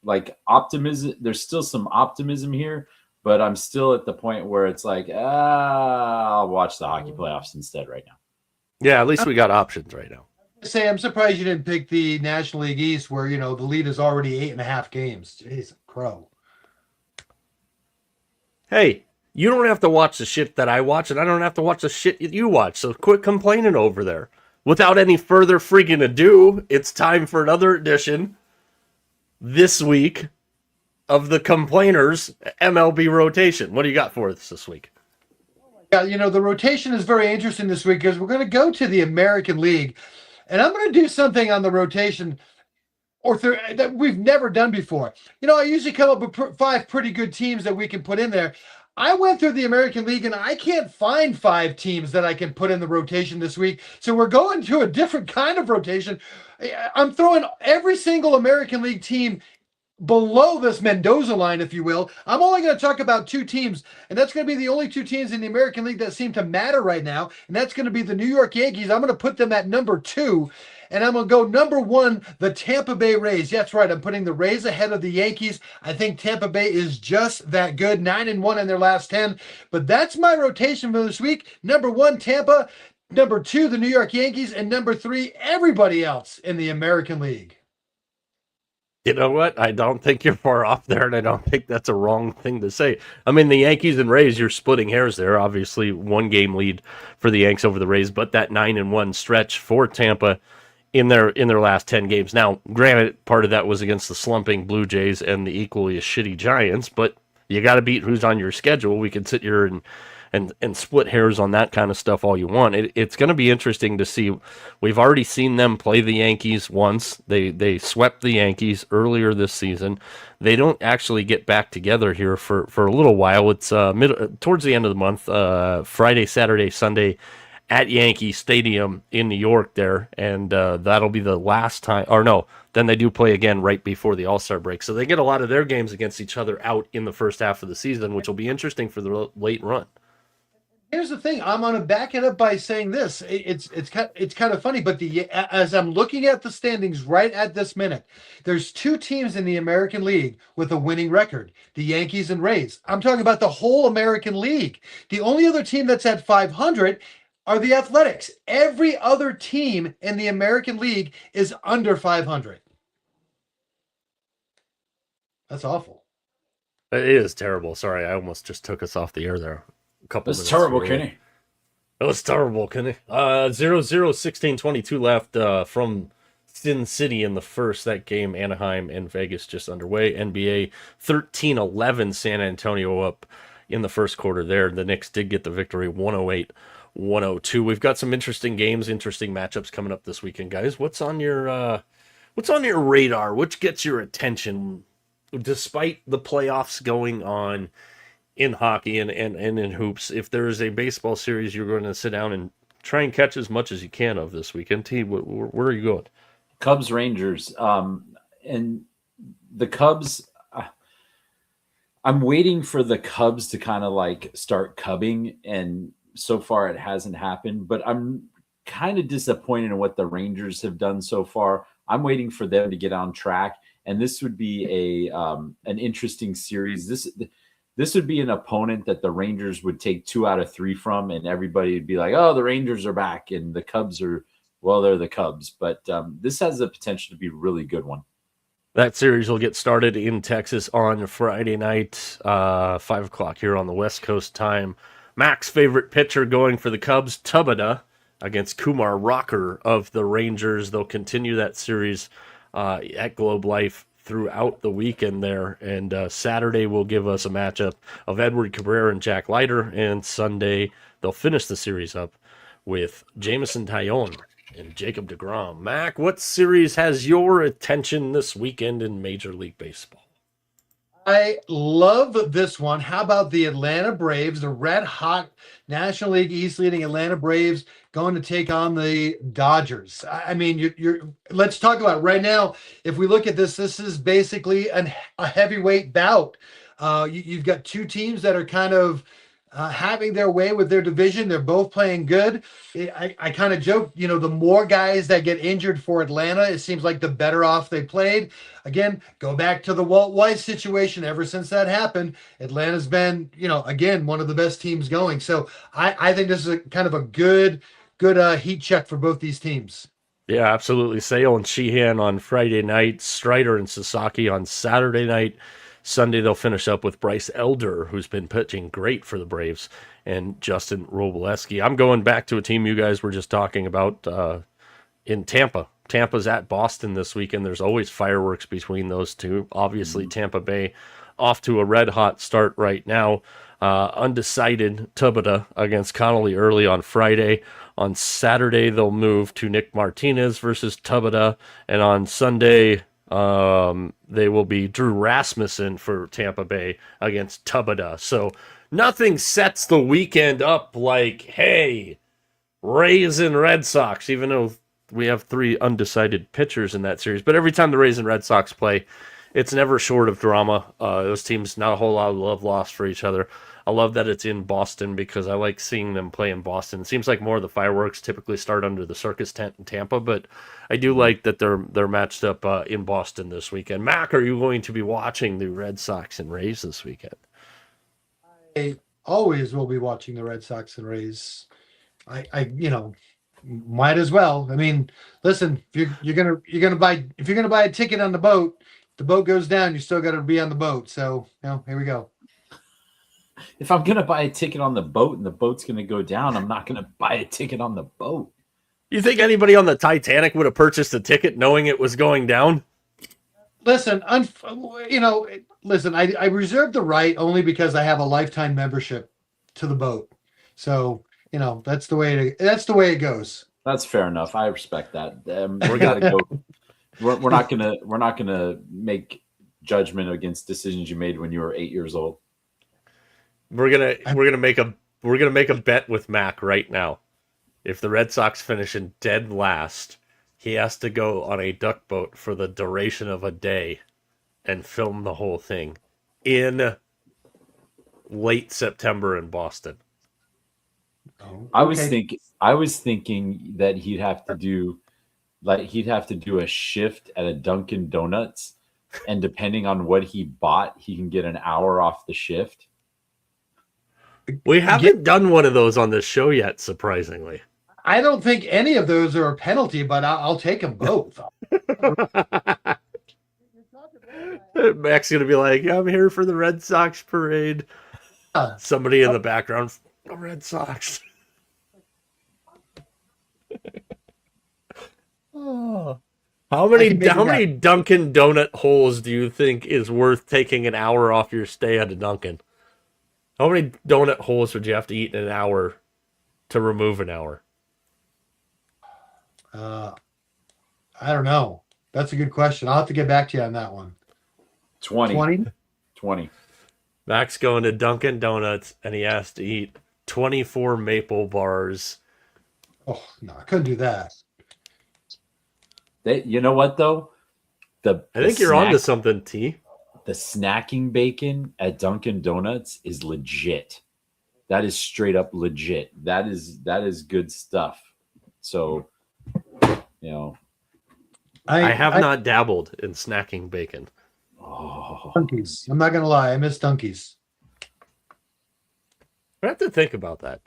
like optimism. There's still some optimism here, but I'm still at the point where it's like, I'll watch the hockey playoffs instead right now. Yeah, at least we got options right now. Say, I'm surprised you didn't pick the National League East, where the lead is already 8.5 games. Jeez, crow. Hey, you don't have to watch the shit that I watch, and I don't have to watch the shit that you watch. So quit complaining over there. Without any further freaking ado, it's time for another edition this week of the Complainers MLB rotation. What do you got for us this week? Yeah, the rotation is very interesting this week because we're going to go to the American League, and I'm going to do something on the rotation that we've never done before. I usually come up with 5 pretty good teams that we can put in there. I went through the American League, and I can't find 5 teams that I can put in the rotation this week. So we're going to a different kind of rotation. I'm throwing every single American League team below this Mendoza line, if you will. I'm only going to talk about 2 teams, and that's going to be the only 2 teams in the American League that seem to matter right now, and that's going to be the New York Yankees. I'm going to put them at number 2, and I'm going to go number 1, the Tampa Bay Rays. That's right, I'm putting the Rays ahead of the Yankees. I think Tampa Bay is just that good, 9-1 in their last 10, but that's my rotation for this week. Number 1, Tampa. Number 2, the New York Yankees, and number 3, everybody else in the American League. You know what? I don't think you're far off there, and I don't think that's a wrong thing to say. I mean, the Yankees and Rays, you're splitting hairs there. Obviously, 1 game lead for the Yanks over the Rays, but that 9-1 stretch for Tampa in their last 10 games. Now, granted, part of that was against the slumping Blue Jays and the equally as shitty Giants, but you got to beat who's on your schedule. We can sit here and split hairs on that kind of stuff all you want. It's going to be interesting to see. We've already seen them play the Yankees once. They swept the Yankees earlier this season. They don't actually get back together here for a little while. It's towards the end of the month, Friday, Saturday, Sunday at Yankee Stadium in New York there, and that'll be the last time. Or no, then they do play again right before the All-Star break. So they get a lot of their games against each other out in the first half of the season, which will be interesting for the late run. Here's the thing. I'm going to back it up by saying this. It's kind of funny, but as I'm looking at the standings right at this minute, there's 2 teams in the American League with a winning record, the Yankees and Rays. I'm talking about the whole American League. The only other team that's at 500 are the Athletics. Every other team in the American League is under 500. That's awful. It is terrible. Sorry, I almost just took us off the air there. That's terrible, Kenny. That was terrible, Kenny. 0-0, 16-22 left from Sin City in the first. That game, Anaheim and Vegas just underway. NBA 13-11, San Antonio up in the first quarter there. The Knicks did get the victory, 108-102. We've got some interesting games, interesting matchups coming up this weekend, guys. What's on your radar? Which gets your attention, despite the playoffs going on in hockey and in hoops? If there is a baseball series you're going to sit down and try and catch as much as you can of this weekend, T, where are you going? Cubs Rangers. And the Cubs, I'm waiting for the Cubs to kind of like start cubbing, and so far it hasn't happened, but I'm kind of disappointed in what the Rangers have done so far. I'm waiting for them to get on track, and this would be an interesting series. This would be an opponent that the Rangers would take 2 out of 3 from, and everybody would be like, oh, the Rangers are back, and the Cubs are, well, they're the Cubs. But this has the potential to be a really good one. That series will get started in Texas on Friday night, 5 o'clock here on the West Coast time. Mac's favorite pitcher going for the Cubs, Tubada. against Kumar Rocker of the Rangers. They'll continue that series at Globe Life throughout the weekend there. And Saturday will give us a matchup of Edward Cabrera and Jack Leiter. And Sunday, they'll finish the series up with Jameson Taillon and Jacob deGrom. Mac, what series has your attention this weekend in Major League Baseball? I love this one. How about the Atlanta Braves, the red hot National League East leading Atlanta Braves going to take on the Dodgers? I mean, let's talk about it right now. If we look at this, this is basically a heavyweight bout. You've got two teams that are kind of having their way with their division. They're both playing good. I kind of joke, the more guys that get injured for Atlanta, it seems like the better off they played. Again, go back to the Walt Weiss situation. Ever since that happened, Atlanta's been, again, one of the best teams going. So I think this is a kind of a good heat check for both these teams. Yeah, absolutely. Sale and Sheehan on Friday night, Strider and Sasaki on Saturday night. Sunday, they'll finish up with Bryce Elder, who's been pitching great for the Braves, and Justin Robleski. I'm going back to a team you guys were just talking about in Tampa. Tampa's at Boston this weekend. There's always fireworks between those two. Obviously, Tampa Bay off to a red-hot start right now. Undecided Tubada against Connolly early on Friday. On Saturday, they'll move to Nick Martinez versus Tubada, and on Sunday, they will be Drew Rasmussen for Tampa Bay against Tubada. So nothing sets the weekend up like, hey, Rays and Red Sox, even though we have three undecided pitchers in that series. But every time the Rays and Red Sox play, it's never short of drama. Those teams, not a whole lot of love lost for each other. I love that it's in Boston because I like seeing them play in Boston. It seems like more of the fireworks typically start under the circus tent in Tampa, but I do like that they're matched up in Boston this weekend. Mac, are you going to be watching the Red Sox and Rays this weekend? I always will be watching the Red Sox and Rays. I might as well. I mean, listen, if you're gonna buy a ticket on the boat, the boat goes down, you still got to be on the boat. So here we go. If I'm going to buy a ticket on the boat and the boat's going to go down, I'm not going to buy a ticket on the boat. You think anybody on the Titanic would have purchased a ticket knowing it was going down? Listen, I reserve the right only because I have a lifetime membership to the boat. So, that's the way it goes. That's fair enough. I respect that. We got to go. We're not gonna make judgment against decisions you made when you were 8 years old. We're gonna make a bet with Mac right now. If the Red Sox finish in dead last, he has to go on a duck boat for the duration of a day and film the whole thing in late September in Boston. Oh, okay. I was thinking that he'd have to do a shift at a Dunkin' Donuts, and depending on what he bought, he can get an hour off the shift. We haven't done one of those on this show yet, surprisingly. I don't think any of those are a penalty, but I'll take them both. Mac's going to be like, I'm here for the Red Sox parade. Somebody in the background, the Red Sox. Oh. How many Dunkin' Donut holes do you think is worth taking an hour off your stay at a Dunkin'? How many donut holes would you have to eat in an hour to remove an hour? I don't know. That's a good question. I'll have to get back to you on that one. 20. Mac's going to Dunkin' Donuts, and he has to eat 24 maple bars. Oh, no, I couldn't do that. You know what, though? I think you're onto something, T. The snacking bacon at Dunkin' Donuts is legit. That is straight up legit. That is good stuff. So, I have not dabbled in snacking bacon. Oh. Dunkies. I'm not going to lie. I miss Dunkies. I have to think about that.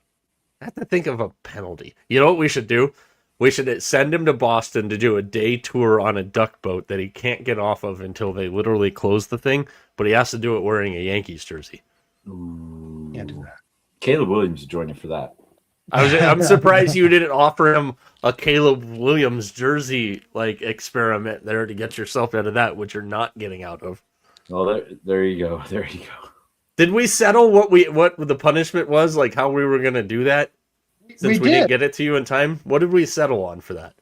I have to think of a penalty. You know what we should do? We should send him to Boston to do a day tour on a duck boat that he can't get off of until they literally close the thing, but he has to do it wearing a Yankees jersey. Ooh. Can't do that. Caleb Williams is joining for that. I'm surprised you didn't offer him a Caleb Williams jersey like experiment there to get yourself out of that, which you're not getting out of. Well, there you go. There you go. Did we settle what the punishment was, like how we were gonna do that? Since we didn't get it to you in time, what did we settle on for that?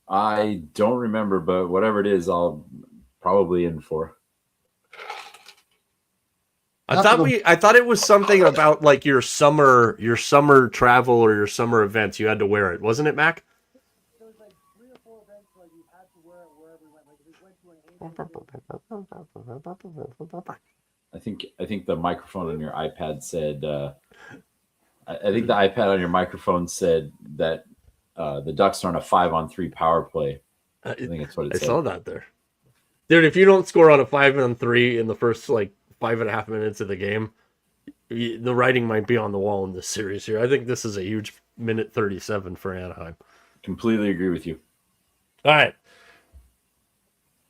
I don't remember, but whatever it is, I'll probably in for. I thought it was something about like your summer travel or your summer events. You had to wear it, wasn't it, Mac? There was like 3 or 4 events where you had to wear it wherever we went. Like if we went to an I think the microphone on your iPad said. I think the iPad on your microphone said that the Ducks are on a 5-on-3 power play. I think that's what it said. I saw that there, dude. If you don't score on a 5-on-3 in the first like 5.5 minutes of the game, the writing might be on the wall in this series here. I think this is a huge minute 37 for Anaheim. Completely agree with you. All right.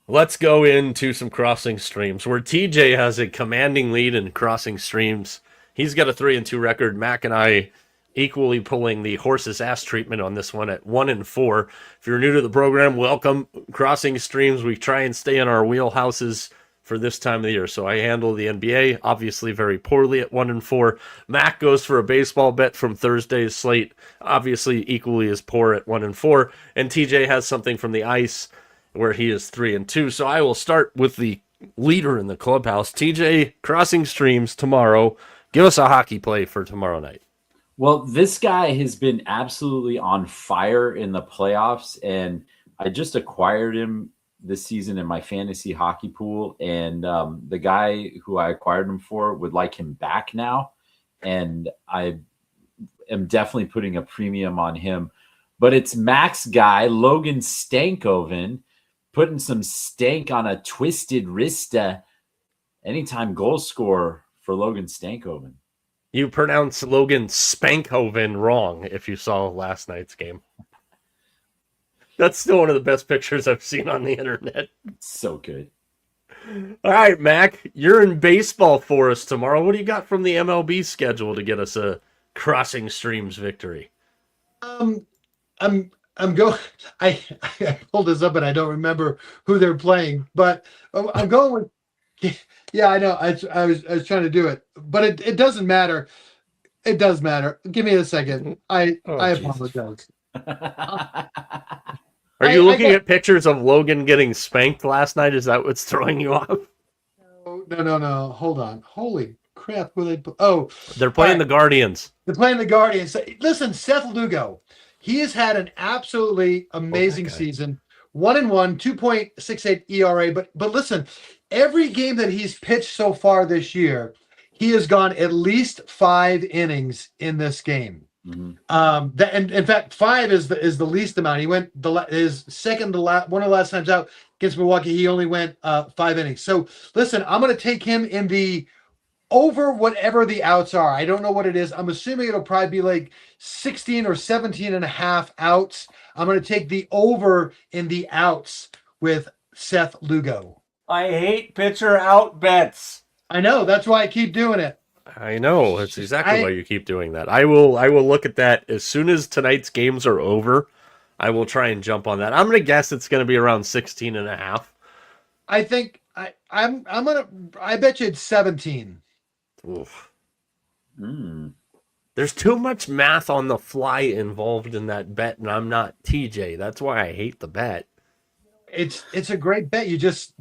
Let's go into some crossing streams where TJ has a commanding lead in crossing streams. He's got a 3-2 record. Mac and I equally pulling the horse's ass treatment on this one at 1-4. If you're new to the program, welcome. Crossing streams, we try and stay in our wheelhouses for this time of the year. So I handle the NBA, obviously very poorly at 1-4. Mac goes for a baseball bet from Thursday's slate, obviously equally as poor at 1-4. And TJ has something from the ice where he is 3-2. So I will start with the leader in the clubhouse. TJ, crossing streams tomorrow. Give us a hockey play for tomorrow night. Well, this guy has been absolutely on fire in the playoffs, and I just acquired him this season in my fantasy hockey pool, and the guy who I acquired him for would like him back now, and I am definitely putting a premium on him. But it's Mac's guy, Logan Stankoven, putting some stank on a twisted wrista. Anytime goal scorer for Logan Stankoven. You pronounce Logan Spankhoven wrong if you saw last night's game. That's still one of the best pictures I've seen on the internet. So good. All right, Mac, you're in baseball for us tomorrow. What do you got from the MLB schedule to get us a crossing streams victory? I'm going. I pulled this up and I don't remember who they're playing, but I'm going with. Yeah, I know. I was trying to do it, but it doesn't matter. It does matter. Give me a second. I apologize. Are you looking at pictures of Logan getting spanked last night? Is that what's throwing you off? No. Hold on. Holy crap! They're playing the Guardians. They're playing the Guardians. Listen, Seth Lugo, he has had an absolutely amazing season. 1-1, 2.68 ERA. But listen, every game that he's pitched so far this year, he has gone at least 5 innings in this game. Mm-hmm. And in fact, 5 is the least amount. He went his second to last, one of the last times out against Milwaukee. He only went 5 innings. So listen, I'm going to take him in the over whatever the outs are. I don't know what it is. I'm assuming it'll probably be like 16 or 17 and a half outs. I'm going to take the over in the outs with Seth Lugo. I hate pitcher out bets. I know. That's why I keep doing it. I know. That's exactly why you keep doing that. I will look at that as soon as tonight's games are over. I will try and jump on that. I'm going to guess it's going to be around 16 and a half. I think I bet you it's 17. Oof. There's too much math on the fly involved in that bet, and I'm not TJ. That's why I hate the bet. It's a great bet. You just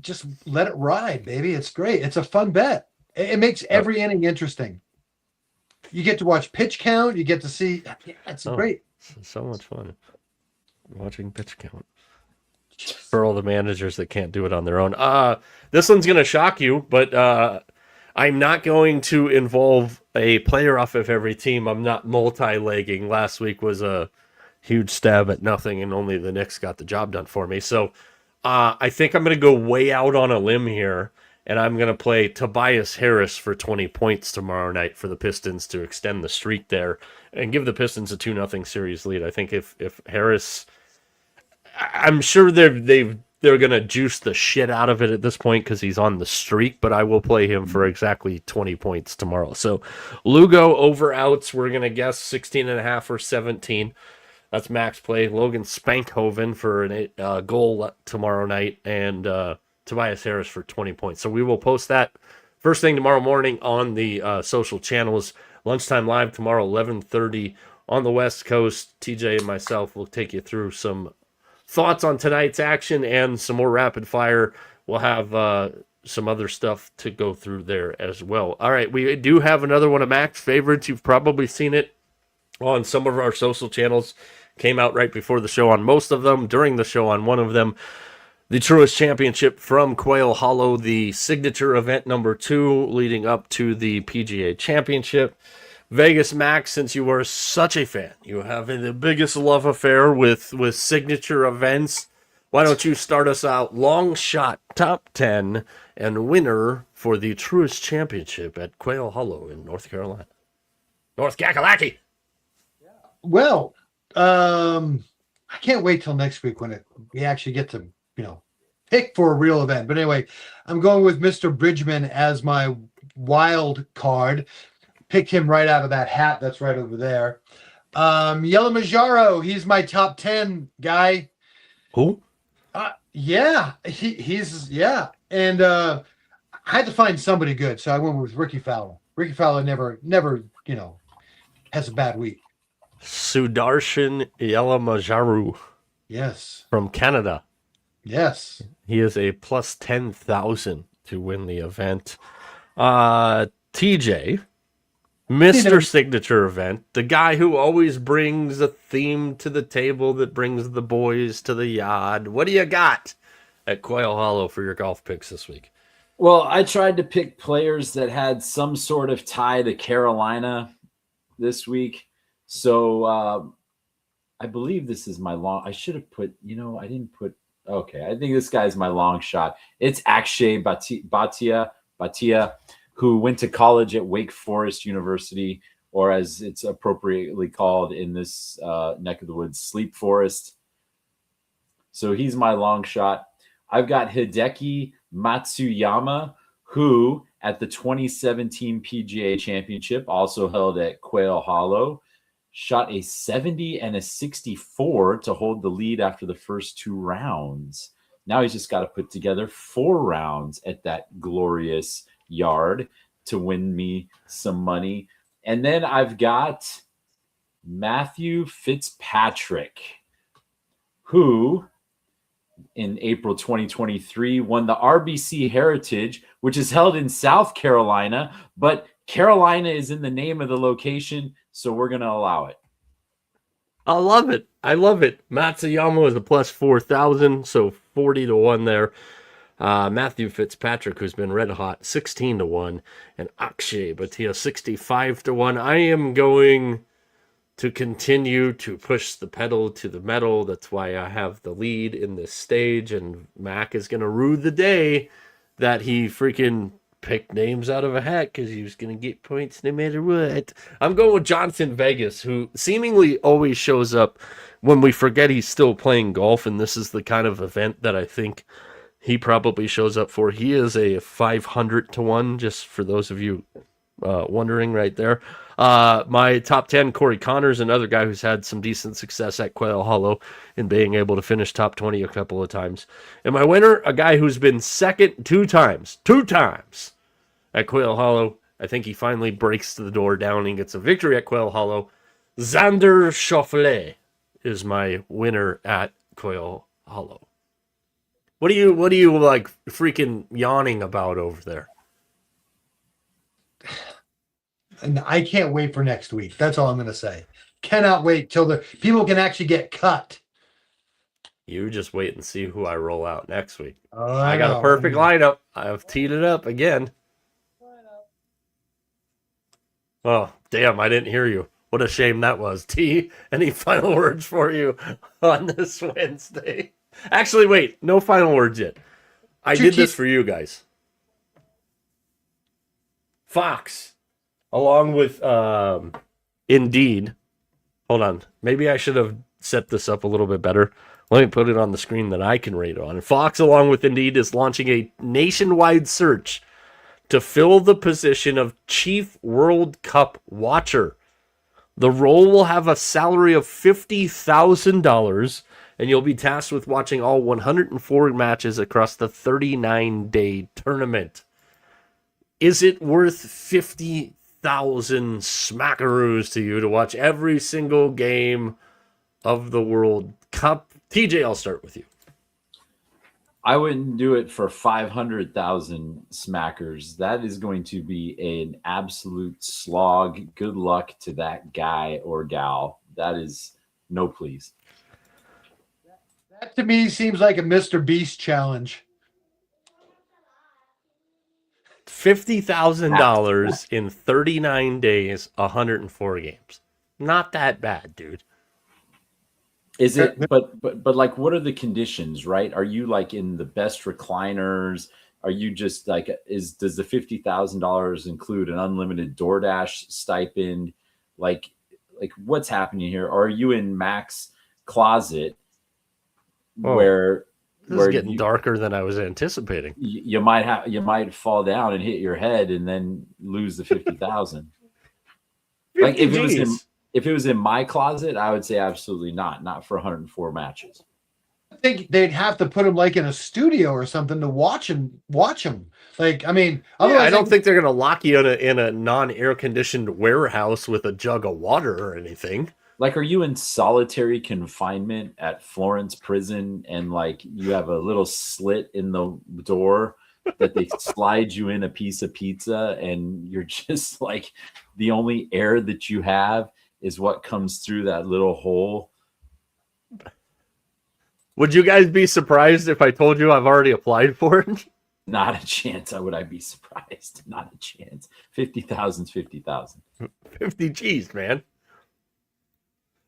let it ride, baby. It's great. It's a fun bet. It makes every inning interesting. You get to watch pitch count. You get to see. Yeah, it's great. It's so much fun watching pitch count for all the managers that can't do it on their own. This one's going to shock you, but I'm not going to involve a player off of every team. I'm not multi-legging. Last week was a huge stab at nothing, and only the Knicks got the job done for me. So I think I'm going to go way out on a limb here, and I'm going to play Tobias Harris for 20 points tomorrow night for the Pistons to extend the streak there and give the Pistons a 2-0 series lead. I think if Harris, I'm sure they've they're going to juice the shit out of it at this point because he's on the streak, but I will play him for exactly 20 points tomorrow. So Lugo over outs, we're going to guess 16.5 or 17. That's max play. Logan Spankhoven for a goal tomorrow night, and Tobias Harris for 20 points. So we will post that first thing tomorrow morning on the social channels. Lunchtime live tomorrow, 11:30 on the West Coast. TJ and myself will take you through some thoughts on tonight's action and some more rapid fire. We'll have some other stuff to go through there as well. All right, we do have another one of Mac's favorites. You've probably seen it on some of our social channels. Came out right before the show on most of them, during the show on one of them. The Truist Championship from Quail Hollow, the signature event number 2 leading up to the PGA Championship. Vegas Max, since you were such a fan, you have the biggest love affair with signature events. Why don't you start us out? Long shot, top 10, and winner for the Truist Championship at Quail Hollow in North Carolina. North Kakalaki. Well, I can't wait till next week when we actually get to, pick for a real event. But anyway, I'm going with Mr. Bridgman as my wild card. Picked him right out of that hat that's right over there. Yellow Majaro, he's my top 10 guy. Who? Yeah, he's and I had to find somebody good, so I went with Ricky Fowler. Ricky Fowler never has a bad week. Sudarshan Yelamajaru. Yes. From Canada. Yes. He is a plus 10,000 to win the event. TJ, Mr. Signature Event, the guy who always brings a theme to the table that brings the boys to the yard. What do you got at Quail Hollow for your golf picks this week? Well, I tried to pick players that had some sort of tie to Carolina this week. So I believe this is my long. I should have put, I didn't put. Okay, I think this guy's my long shot. It's Akshay Bhatia, who went to college at Wake Forest University, or as it's appropriately called in this neck of the woods, Sleep Forest. So he's my long shot. I've got Hideki Matsuyama, who at the 2017 PGA Championship, also held at Quail Hollow, shot a 70 and a 64 to hold the lead after the first 2 rounds. Now he's just got to put together 4 rounds at that glorious yard to win me some money. And then I've got Matthew Fitzpatrick, who in April 2023 won the RBC Heritage, which is held in South Carolina, but Carolina is in the name of the location, so we're going to allow it. I love it. I love it. Matsuyama is a plus 4,000, so 40 to 1 there. Matthew Fitzpatrick, who's been red hot, 16 to 1, and Akshay Bhatia, 65 to 1. I am going to continue to push the pedal to the metal. That's why I have the lead in this stage, and Mac is going to rue the day that he freaking picked names out of a hat because he was going to get points no matter what. I'm going with Johnson Vegas, who seemingly always shows up when we forget he's still playing golf, and this is the kind of event that I think he probably shows up for. He is a 500 to 1, just for those of you wondering right there. My top 10, Corey Connors, another guy who's had some decent success at Quail Hollow in being able to finish top 20 a couple of times. And my winner, a guy who's been second two times at Quail Hollow. I think he finally breaks the door down and gets a victory at Quail Hollow. Xander Schauffele is my winner at Quail Hollow. What are you like freaking yawning about over there? And I can't wait for next week. That's all I'm going to say. Cannot wait till the people can actually get cut. You just wait and see who I roll out next week. Oh, I got a perfect lineup. I've teed it up again. Oh, damn, I didn't hear you. What a shame that was. T, any final words for you on this Wednesday? Actually, wait, no final words yet. I did this for you guys. Fox, along with Indeed. Hold on. Maybe I should have set this up a little bit better. Let me put it on the screen that I can rate on. Fox, along with Indeed, is launching a nationwide search to fill the position of Chief World Cup Watcher. The role will have a salary of $50,000, and you'll be tasked with watching all 104 matches across the 39-day tournament. Is it worth 50,000 smackaroos to you to watch every single game of the World Cup? TJ, I'll start with you. I wouldn't do it for 500,000 smackers. That is going to be an absolute slog. Good luck to that guy or gal. That is no please. That to me seems like a Mr. Beast challenge. $50,000 in 39 days, 104 games. Not that bad, dude. Is it? But like, what are the conditions? Right? Are you like in the best recliners? Are you just like? Does the $50,000 include an unlimited DoorDash stipend? Like what's happening here? Or are you in Mac's closet where this is getting darker than I was anticipating? You might fall down and hit your head and then lose the 50,000. Like if it was in my closet, I would say absolutely not for 104 matches. I think they'd have to put him like in a studio or something to watch him. Like, I mean, I don't think they're going to lock you in a non-air conditioned warehouse with a jug of water or anything. Like, are you in solitary confinement at Florence prison and like you have a little slit in the door that they slide you in a piece of pizza and you're just like the only air that you have is what comes through that little hole? Would you guys be surprised if I told you I've already applied for it? Not a chance. Would I be surprised? Not a chance. 50,000's 50,000. 50 G's, man.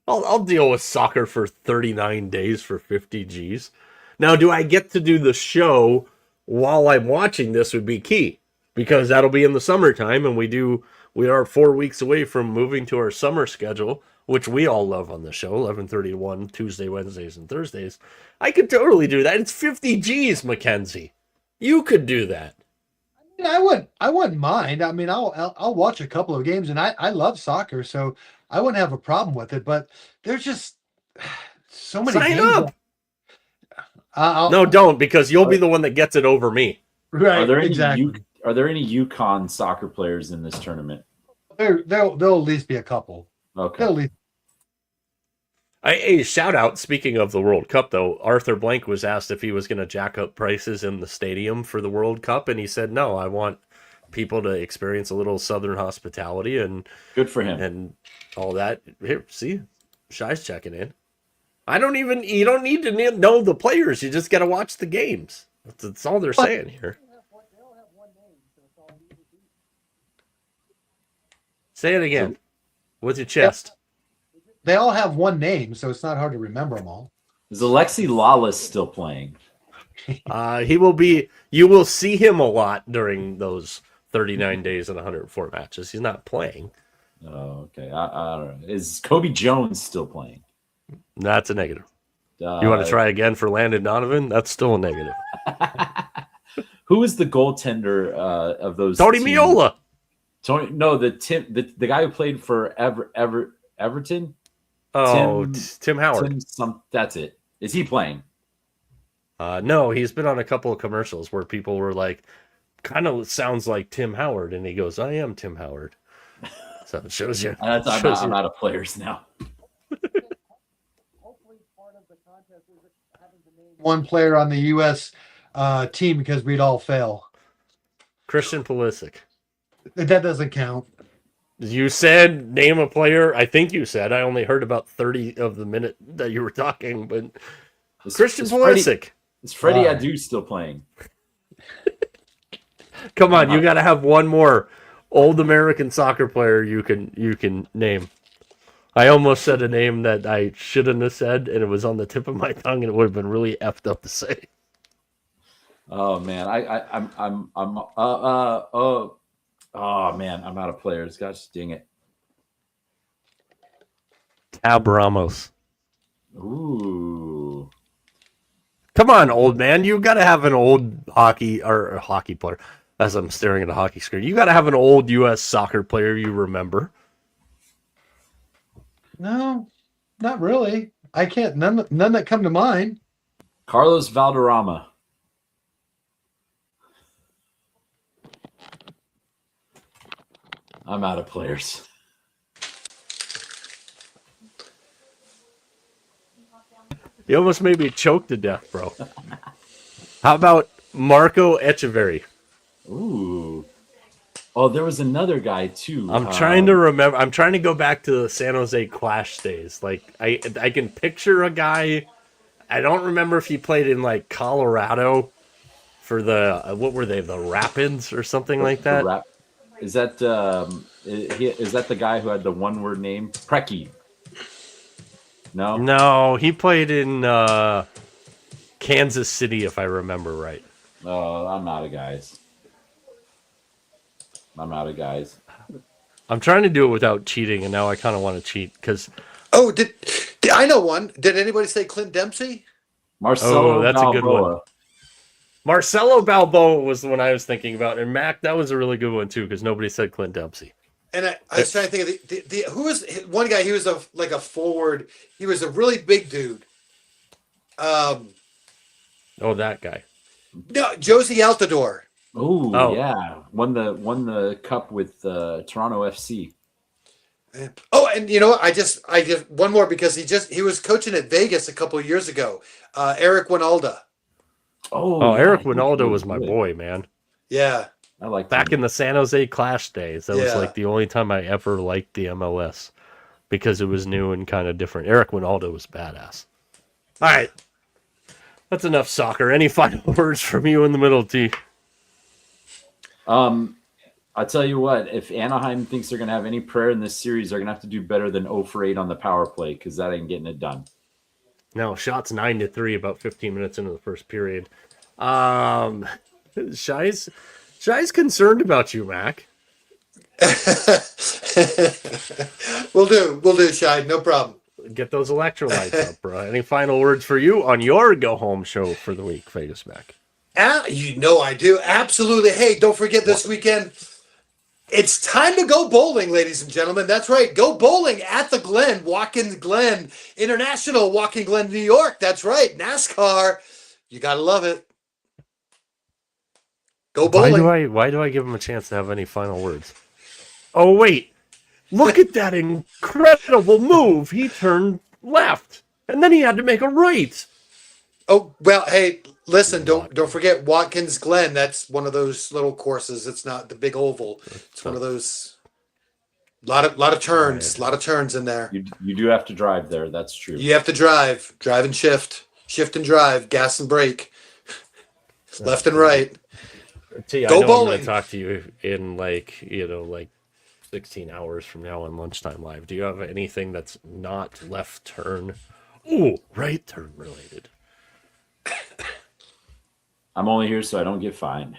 I'll deal with soccer for 39 days for 50 G's. Now, do I get to do the show while I'm watching this would be key, because that'll be in the summertime, and we are 4 weeks away from moving to our summer schedule, which we all love on the show, 11:30 to 1, Tuesday, Wednesdays, and Thursdays. I could totally do that. It's 50 G's, Mackenzie. You could do that. I wouldn't mind. I mean, I'll watch a couple of games, and I love soccer, so I wouldn't have a problem with it. But there's just so many Sign games. up. No, don't, because you'll be the one that gets it over me. Right. Are there any exactly. Are there any UConn soccer players in this tournament? There'll at least be a couple. Okay. There'll at least. A shout out, speaking of the World Cup, though, Arthur Blank was asked if he was going to jack up prices in the stadium for the World Cup, and he said, no, I want people to experience a little Southern hospitality, and good for him and all that. Here, see, Shy's checking in. You don't need to know the players. You just got to watch the games. That's all they're saying here. Say it again with your chest. They all have one name, so it's not hard to remember them all. Is Alexi Lawless still playing? He will be. You will see him a lot during those 39 days and 104 matches. He's not playing. Oh, okay. I don't know. Is Kobe Jones still playing? That's a negative. You want to try again for Landon Donovan? That's still a negative. Who is the goaltender of those? Tony Miola. The guy who played for Everton. Oh, Tim Howard. That's it. Is he playing? No, he's been on a couple of commercials where people were like, kind of sounds like Tim Howard. And he goes, I am Tim Howard. So it shows you. I'm out of players now. Hopefully part of the contest is having the name One player on the U.S. Team because we'd all fail. Christian Pulisic. That doesn't count. You said name a player. I think you said. I only heard about 30 of the minute that you were talking, but Christian Pulisic. Is Freddie Adu still playing? Come on, you got to have one more old American soccer player you can name. I almost said a name that I shouldn't have said, and it was on the tip of my tongue, and it would have been really effed up to say. Oh man, oh man, I'm out of players. Gosh dang it. Tab Ramos. Ooh. Come on, old man. You got to have an old hockey player. As I'm staring at a hockey screen, you got to have an old U.S. soccer player you remember. No, not really. I can't. None that come to mind. Carlos Valderrama. I'm out of players. You almost made me choke to death, bro. How about Marco Echeverry? Ooh. Oh, there was another guy too. I'm trying to remember. I'm trying to go back to the San Jose Clash days. Like I can picture a guy. I don't remember if he played in like Colorado for the what were they, the Rapids or something like that. Is that is that the guy who had the one-word name? Preki. No, he played in Kansas City, if I remember right. Oh, I'm out of guys. I'm trying to do it without cheating, and now I kind of want to cheat because. Oh, did I know one? Did anybody say Clint Dempsey? Marcelo that's Balboa. a good one. Marcelo Balboa was the one I was thinking about, and Mac, that was a really good one too because nobody said Clint Dempsey. And I was trying to think of the who was one guy. He was like a forward. He was a really big dude. Oh, that guy. No, Josie Altador. Oh yeah, won the cup with Toronto FC. Oh, and you know what? I just one more because he was coaching at Vegas a couple of years ago. Eric Winalda. Oh, yeah, Eric Winalda was my boy, man. Yeah, I like back in the San Jose Clash days. That was like the only time I ever liked the MLS because it was new and kind of different. Eric Winalda was badass. All right, that's enough soccer. Any final words from you in the middle, T? I'll tell you what, if Anaheim thinks they're going to have any prayer in this series, they're going to have to do better than 0 for 8 on the power play because that ain't getting it done. No, shots 9-3 about 15 minutes into the first period. Shy's concerned about you, Mac. We'll do, Shy. No problem. Get those electrolytes up, bro. Any final words for you on your go-home show for the week, Vegas Mac? You know I do. Absolutely. Hey, don't forget this weekend. It's time to go bowling, ladies and gentlemen. That's right. Go bowling at the Glen, Watkins Glen International, Watkins Glen, New York. That's right. NASCAR. You got to love it. Go bowling. Why do I give him a chance to have any final words? Oh, wait. Look at that incredible move. He turned left, and then he had to make a right. Oh, well, hey, listen, don't forget Watkins Glen. That's one of those little courses. It's not the big oval. It's one of those lot of turns, in there. You do have to drive there. That's true. You have to drive and shift and drive, gas and brake, left and right. T, I know I'm going to talk to you in like 16 hours from now on Lunchtime Live. Do you have anything that's not left turn? Ooh, right turn related. I'm only here so I don't get fined.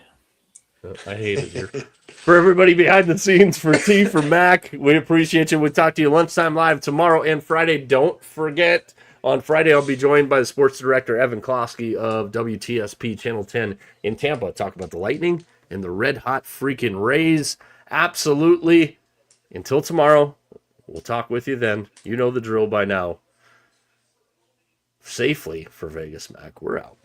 I hate it here. For everybody behind the scenes, for T, for Mac, we appreciate you. We'll talk to you Lunchtime Live tomorrow and Friday. Don't forget, on Friday, I'll be joined by the sports director, Evan Klosky of WTSP Channel 10 in Tampa. Talk about the Lightning and the red hot freaking Rays. Absolutely. Until tomorrow, we'll talk with you then. You know the drill by now. Safely for Vegas Mac. We're out.